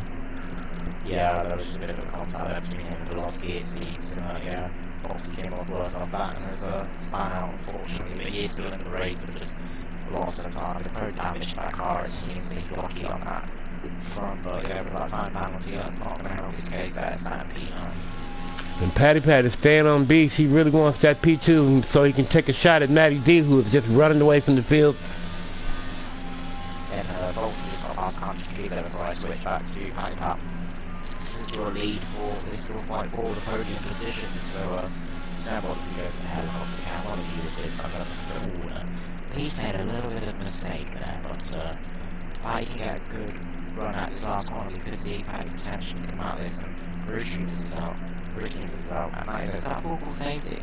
Yeah, there was just a bit of a contact there between him and Velocity, it seems. Yeah, Foxy came off worse off that, and there's a span out, unfortunately. But he is still in the race, but just lost some time. There's no damage to that car, it seems. He's lucky on that front, but yeah, with that time penalty, that's not going to help his case there. Stampede. And Patty staying on beast. He really wants that P2 so he can take a shot at Matty D, who is just running away from the field. And Bolton just got past Carnage Achilles there before I switch back to Patty Pat. This is your lead for this your fight for the podium position, so Snowball can go to the helicopter cam. One of you is some of the he's made a little bit of a mistake there, but Patty can get a good run at this last one. We could see Patty potentially come out of this, and Bruce Streams is out. And that is that full safety.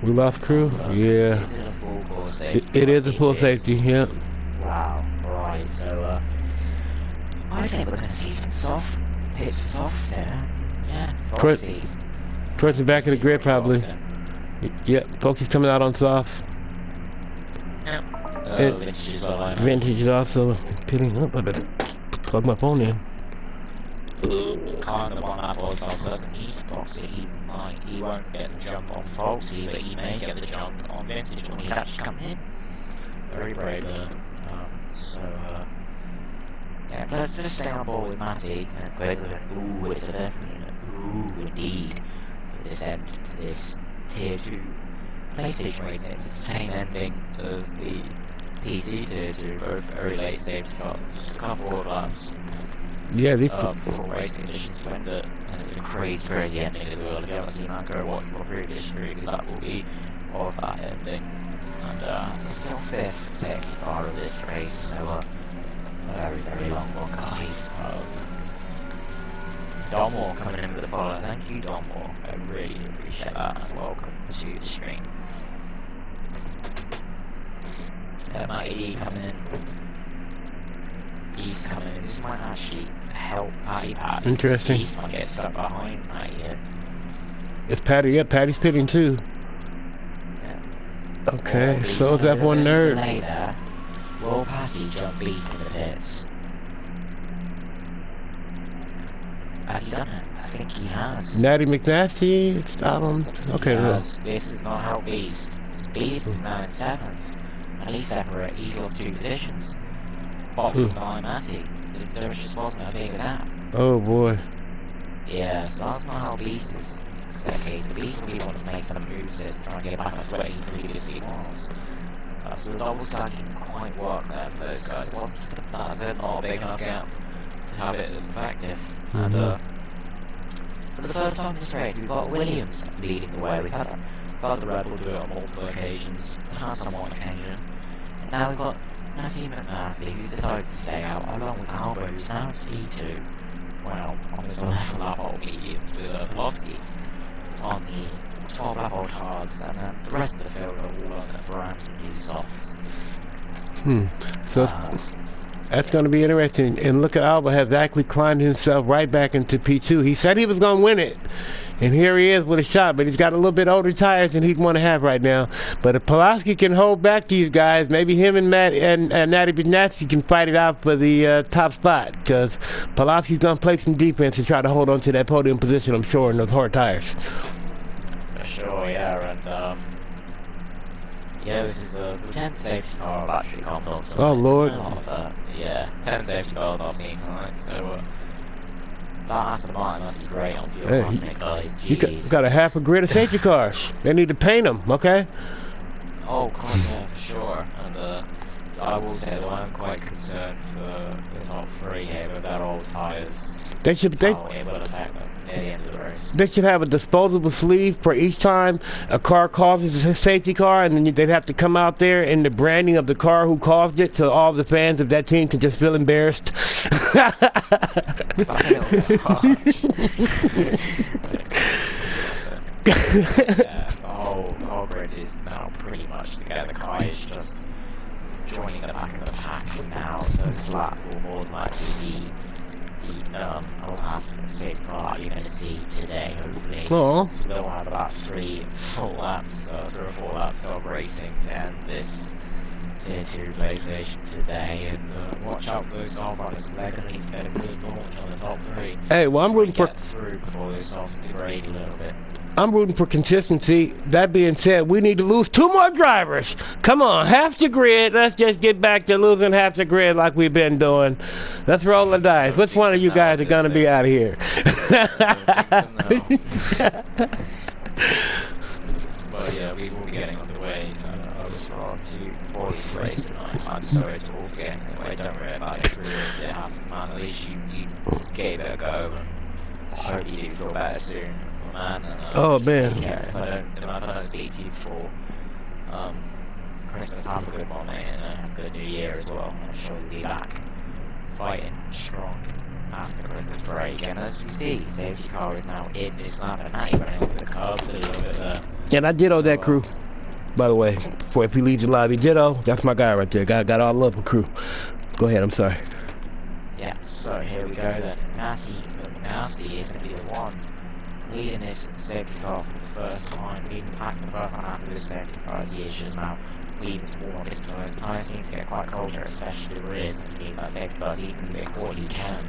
We lost crew? Yeah. Is it a full course safety? It is a full safety, yeah. Wow, right, so I think we're going to see some soft pits for softs here. Yeah, Foxy. Towards the back of the grid, probably. Yep, Foxy's coming out on softs. Yep. Vintage as well. Vintage is also pitting up. I better plug my phone in. Kind of on that board, so doesn't need Foxy. He won't get the jump on Foxy, but he may get the jump on Vintage when he's actually come in. Very brave. Yeah, let's just stay on board with Matty and both of them. Ooh, it's a definitely ooh indeed for this end to this tier 2 PlayStation racing. It's the same ending as the PC tier 2, both very late safety cars, just a couple of laps. Yeah, these before racing conditions to end it, and it's a crazy ending as well. If you haven't seen that, go watch my previous stream, because that will be of that ending. And still 5th safety car of this race, so very long one, guys. Domore coming in with the follow. Thank you, Domore. I really appreciate that, and welcome to the stream. Matty coming in. He's coming in. This might actually help Patty Pat. Interesting. He might get stuck behind Matty here. It's Patty. Yeah, Patty's pitting too. Yeah. Okay, so is that one nerd. Later, will Patty jump Beast in the pits? Has he done it? I think he has. Natty McNasty, stop him. Okay, This is not how Beast. Beast is now in 7th. And he's separate. He's lost 2 positions. Boxing behind Matty. There just wasn't a big gap. Oh boy. Yeah, so that's not how Beast is. set case. The Beast really wanted to make some moves here to try and get back onto where he previously was. So the double stack didn't quite work there for those guys. It wasn't just that's it, not a big enough gap to have it as effective. And for the first time in this race, we've got Williams leading the way. We've had the Red Bull do it on multiple occasions, has someone on occasion. And now we've got Nassim McNasty, who's decided to stay out, along with Alba, who's now to P2. Well, on his 11 lap old mediums with Pavlovsky on the 12 lap old hards, and then the rest of the field are all on the brand new softs. So that's going to be interesting. And look at Alba has actually climbed himself right back into P2. He said he was going to win it. And here he is with a shot, but he's got a little bit older tires than he'd want to have right now. But if Pulaski can hold back these guys, maybe him and Matt and Natty Bernatski can fight it out for the top spot, because Pulaski's going to play some defense and try to hold on to that podium position, I'm sure, in those hard tires. For sure, yeah, and yeah, this is the 10th safety car I've actually come on. So oh, Lord. Yeah, 10th safety car I've seen tonight, so that Aston Martin must be great on fuel economy, guys. You got a half a grid of safety cars. They need to paint them, okay? Oh, God, yeah, for sure. And I will say that I'm quite concerned for the top three here with their old tyres. They should. It will affect them near the end of the race. They should have a disposable sleeve for each time a car causes a safety car, and then they'd have to come out there in the branding of the car who caused it, so all the fans of that team can just feel embarrassed. Yeah, the whole grid is now pretty much together. Kai is just joining the back of the pack now, so Slap will more than likely be the last safe car you're going to see today, hopefully. Oh. So they'll have about 3 or 4 laps of racing to end this Tier 2 PlayStation today, and watch out for those soft runners, because they're going to need to get a good launch on the top 3. Hey, well, I'm rooting for through before those softs degrade a little bit. I'm rooting for consistency. That being said, we need to lose 2 more drivers. Come on, half the grid. Let's just get back to losing half the grid like we've been doing. Let's roll the dice. Which one of you guys are going to be out of here? But yeah, we will be getting underway. I was wrong to pause the race tonight. I'm sorry to all for getting away. Don't worry about it. It happens, man. At least you gave it a go, and I hope you do feel better soon. Man, oh man! If I don't speak to you before Christmas, have a good one, mate, and have a good New Year as well. I'm sure you'll be back fighting strong after Christmas break. And as you see, safety car is now in this lap, and now you're running over the curbs a little bit there. And I ditto that crew, by the way. Before if he leads the lobby, ditto. That's my guy right there. Got all love for crew. Go ahead. I'm sorry. Yeah. So here we go then. Nasty is going to be the one leading this safety car for the first time, leading the pack for the first time after this safety car as the issues now leading towards this tires. Tires seem to get quite cold here, especially the rears when you need that safety car, so he's going to do what he can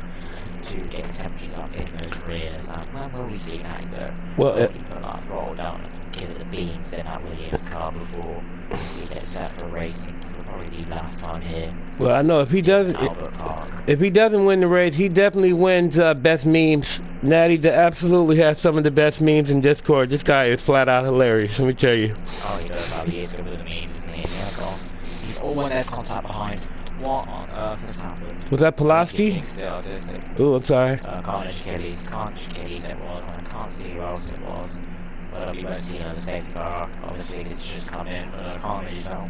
to get the temperatures up in those rears. When will we see that? Well, he put that throttle down and give it the beans in that Williams car before we get set for racing. It'll probably be last time here. Well, I know if he doesn't win the race, he definitely wins best memes. Natty absolutely has some of the best memes in Discord. This guy is flat out hilarious, let me tell you. Oh, he does. He is good with the memes, isn't he? He's all when there's contact behind. What on earth has happened? Was that Pulaski? Oh, I'm sorry. Carnage Achilles, it was. I can't see who else it was. But we won't see another safety car. Obviously, it's just come in, but Carnage fell.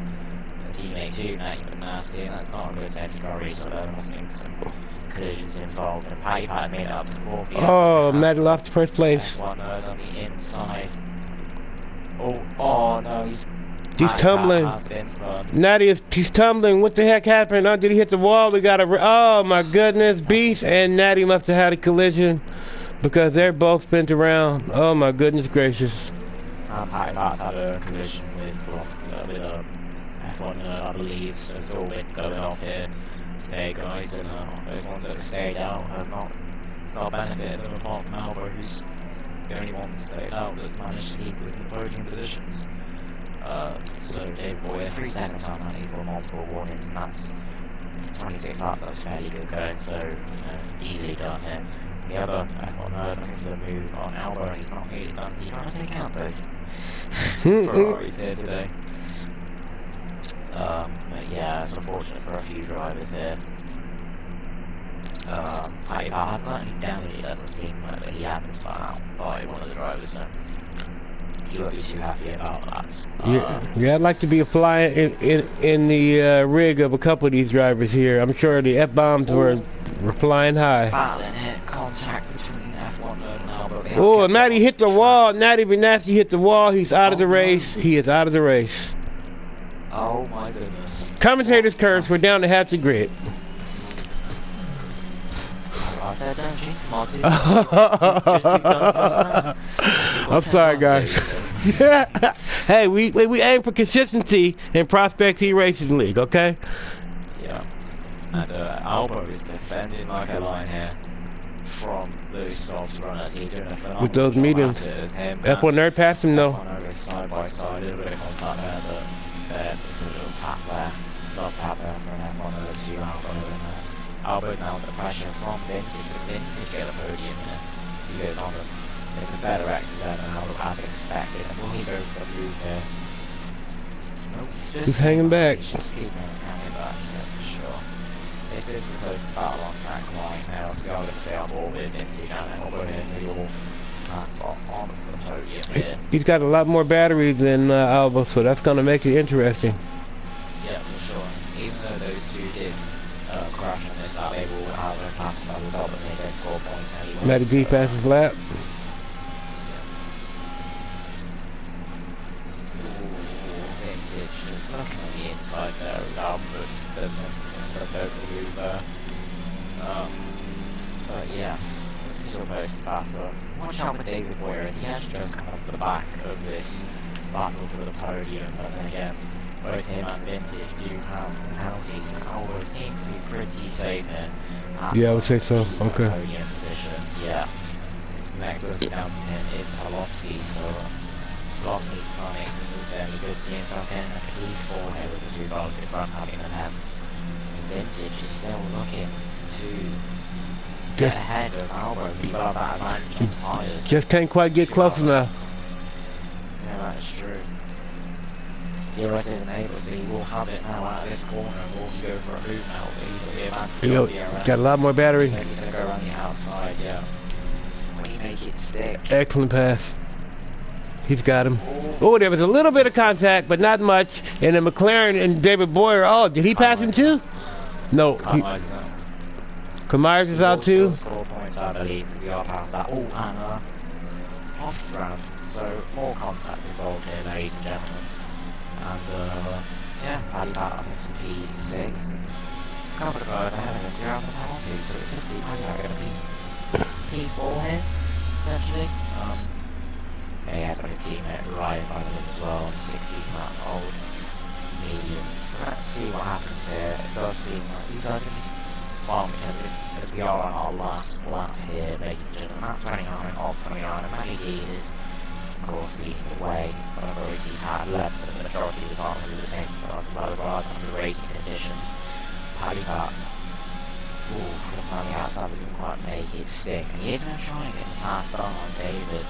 A teammate too, Natty Nasty, and that's not a good safety car race, so there must be some collisions involved. And Patty Pat made it up to 4th. Oh, Matt lost first place. One on the inside. Oh no, he's tumbling. Natty he's tumbling. What the heck happened? Oh, did he hit the wall? We got a. Oh my goodness, Beast and Natty must have had a collision because they're both spent around. Oh my goodness gracious. Patty Pat's had a collision with F1, I believe, so it's all been going off here today, guys, and those ones that have stayed out have not benefited them apart from Alba, who's the only one that stayed out that's managed to keep within the podium positions. So Dave Boyer, 3 seconds on 94 multiple warnings, and that's 26 laps, that's fairly good going, so, easily done here. the other F1 nerd looking for the move on Albon. He's not really done. He's trying to take out both Ferraris here today. But yeah, it's unfortunate for a few drivers here. Paddy Power has got any damage, it doesn't seem like, but he had been spun out by one of the drivers, so he won't be too happy about that. Yeah, I'd like to be a fly in the rig of a couple of these drivers here. I'm sure the F-bombs were flying high. Battling hit, contact between F1 and Albon. Oh, Matty hit the wall. Natty Benassi hit the wall. He's out of the race. He is out of the race. Oh my goodness. Commentators curse. We're down to half the grid. I said don't jinx him, I'm sorry, guys. Hey, we aim for consistency in Prospect eRacing League, okay? Yeah. And Albon is defending like a lion here from those soft runners. He's doing a phenomenal with those job mediums. at it as him. F1 nerd passed him though. F1 nerd side by side, a little bit of contact there, but there's a little tap there. Little tap there for an F1 nerd to Albon over there. Albon's now under pressure from Vintage, but Vintage get a podium here. He goes on with a better exit than Albon as expected, and will he go for the move here? No, he's hanging back. He's just keeping hanging back, yeah, for sure. This is the closest battle on track line now, so I'm going to stay on board with Vintage and Albon here, and they all spot on the podium here. He's got a lot more battery than Albon, so that's going to make it interesting. Yeah, for sure. Even though those two did crash on this lap, they will have a passing by result, but they don't score points anyway. Matty B passes lap. Vintage just looking on the inside there, but there's no move there. But yes, this is your most battle. Watch out for David Boyer, he has just come off the back of this battle for the podium, but then again, both him and Vintage do have penalties, and Albon seems to be pretty safe here. Yeah, I would say so. Okay. Podium position, yeah. His next person down from him is Pawlowski, so Pawlowski's trying to make some moves there, and he could see himself in a P4 here with the two cars in front having an hands. Vintage is still looking to get ahead of Albon, he will have that advantage on tyres. Just can't quite get close enough. Yeah, that is true. DRS isn't able, so he will have it now out of this corner, and will he go for a move now, but he's got the advantage of DRS. Got a lot more battery. He's going to go around the outside, yeah. Will he make it stick? Excellent pass. He's got him. Oh, there was a little bit of contact, but not much. And then McLaren and David Boyer, oh, did he pass him too? No. Myers is out too. Score points, I believe. We are past that. Oh, and off ground. So more contact involved here, ladies and gentlemen. And yeah, Paddy Power gets some P6. Couple of guys ahead of him, clear out the penalties, so it could see Paddy Power going to be P4 here, potentially. Yeah, he has got his teammate right by him as well, 16 lap old mediums. So let's see what happens here. It does seem like these guys are going to be farming as we are on our last lap here, ladies and gentlemen. Lap 29, off 29, and Matty D is, of course, leading the way. But of course, he's had left the majority of the time under the same class of other guys under racing conditions. Paddy Power, ooh, from the outside, we didn't quite make it stick. And he is going to try and get passed on David.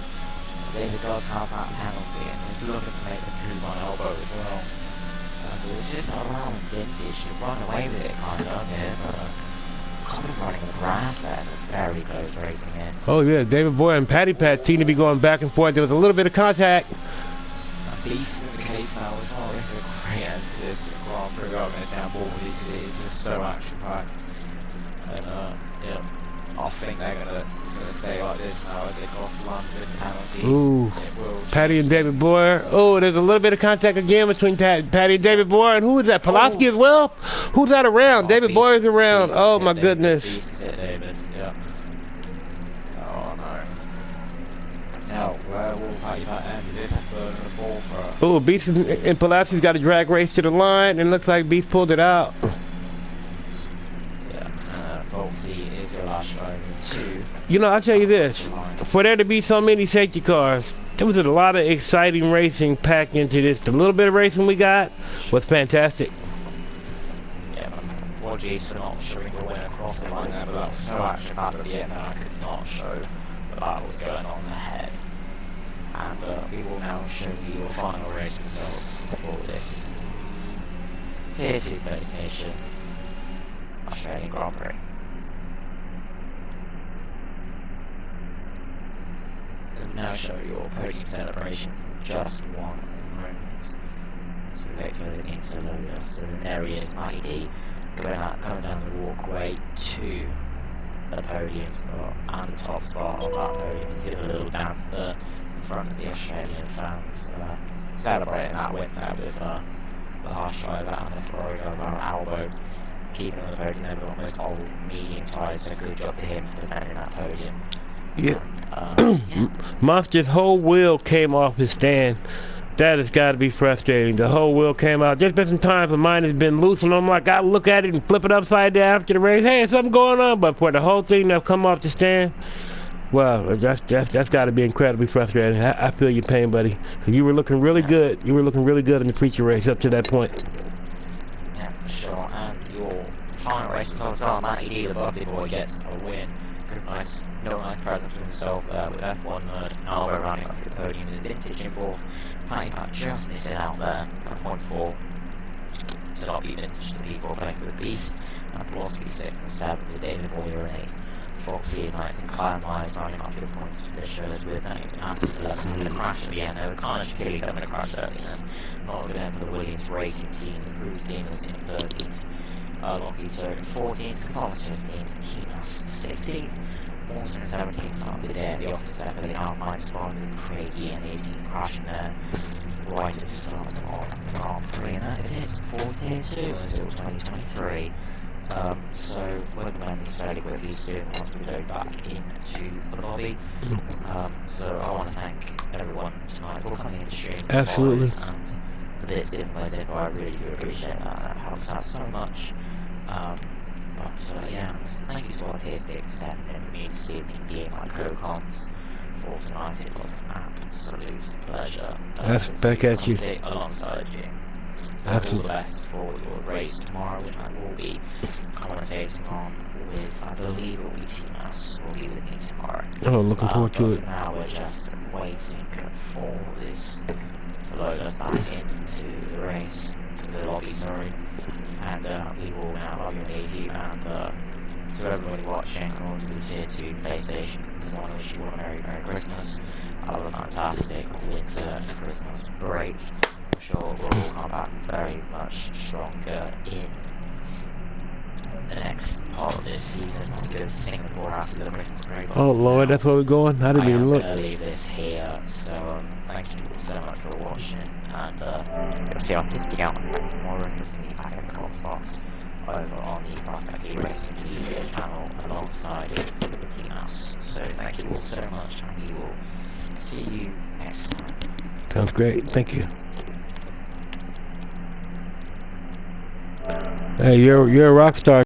David does have that penalty, and he's looking to make a move on elbow as well. It's just allowing Vintage to run away with it, kind of, here, but kind of running the grass there, so very close racing in. Oh yeah, David Boyer and Paddy Pat seem to be going back and forth. There was a little bit of contact. And Beast is in the case now as well. This is a great end to this Grand Prix going this down ball. It's just so action-packed. And yeah. I think they're gonna stay like this now as they cross the line with penalties. Ooh, Paddy and David Boyer. Oh, there's a little bit of contact again between Paddy and David Boyer. And who is that? Pawlowski as well? Who's that around? David Boyer's around. Oh my goodness. David, yeah. Oh no. Now, where will Paddy end? Is this a third and a fourth for? Oh, Beast and Pawlowski's got a drag race to the line, and looks like Beast pulled it out. Is your last driver too. You know, I'll tell you this. For there to be so many safety cars, there was a lot of exciting racing packed into this. The little bit of racing we got was fantastic. Yeah, apologies for not showing your winner across the line there, but that was so action-packed at the end that I could not show the battle was going on ahead. And we will now show you your final race results for this Tier 2 PlayStation Australian Grand Prix. We'll now show your podium celebrations in just one moment. So we wait for the game to load us. So there he is, Mighty D, coming down the walkway to the podium spot, and the top spot of that podium. He's doing a little dance there in front of the Australian fans, celebrating that win there with the harsh driver and the throwing of our elbow, keeping on the podium there with almost all medium tyres, so good job to him for defending that podium. Yeah. And, Monster's whole wheel came off his stand. That has got to be frustrating. The whole wheel came out just been some time, but mine has been loose, and I'm like, I look at it and flip it upside down after the race. Hey, something going on, but for the whole thing to come off the stand, well, that's got to be incredibly frustrating. I feel your pain, buddy. Cause you were looking really good. You were looking really good in the feature race up to that point. yeah, for sure. And your final race results are Matty D, the birthday boy, gets a win. Good, nice present for himself with F1 nerd Alba running off the podium in the vintage in fourth. Matty Pat just missing out there at point 4 to not be vintage to P4 place with the Beast, and Pulaski 6th and 7th with David Boyer in 8th. Foxy in 9th and Kyle Myers running off the points to the shows with Aston 11th. The crash at the end there, Carnage Achilles having a crash early and not good end for the Williams Racing team. The Cruise team is in 13th. Lockheed in 14th, Catholic 15th, Tinas 16th, Morton 17th, not good there, the officer for the Alpine squad with Craigie in 18th, crashing there right at the start of the Grand Prix, and that is it for Tier 2 until 2023. So we'll recommend this fairly quickly soon once we go back into the lobby. So I want to thank everyone tonight for coming in to stream. Absolutely. And the bits didn't play it, but I really do appreciate that. That helps out so much. Yeah, thank you to all Tier 6 for stepping in with me this evening, being my co-cons for tonight. It was an absolute pleasure. Back at you. Alongside you. Absolutely. All the best for your race tomorrow, which I will be commentating on with, I believe it will be T-Mouse will be with me tomorrow. Oh, looking forward to it. For now, we're just waiting for this to load us back into the race, to the lobby, sorry. And we will now log your AV, and to everybody watching and to the Tier 2 PlayStation, I just want to wish you all a Merry Christmas. Have a fantastic winter and Christmas break. I'm sure we'll all come back very much stronger in the next part of this season. We'll go to Singapore after the Christmas break. Oh Lord, that's where we're going? I didn't even look. I'm going to leave this here, so thank you so much for watching, and you'll see Artistic Outlook back tomorrow in the back in the comments box over on the Prospect eRacing YouTube channel alongside the Team House. So thank you all so much, and we will see you next time. Sounds great. Thank you. Hey, you're a rock star.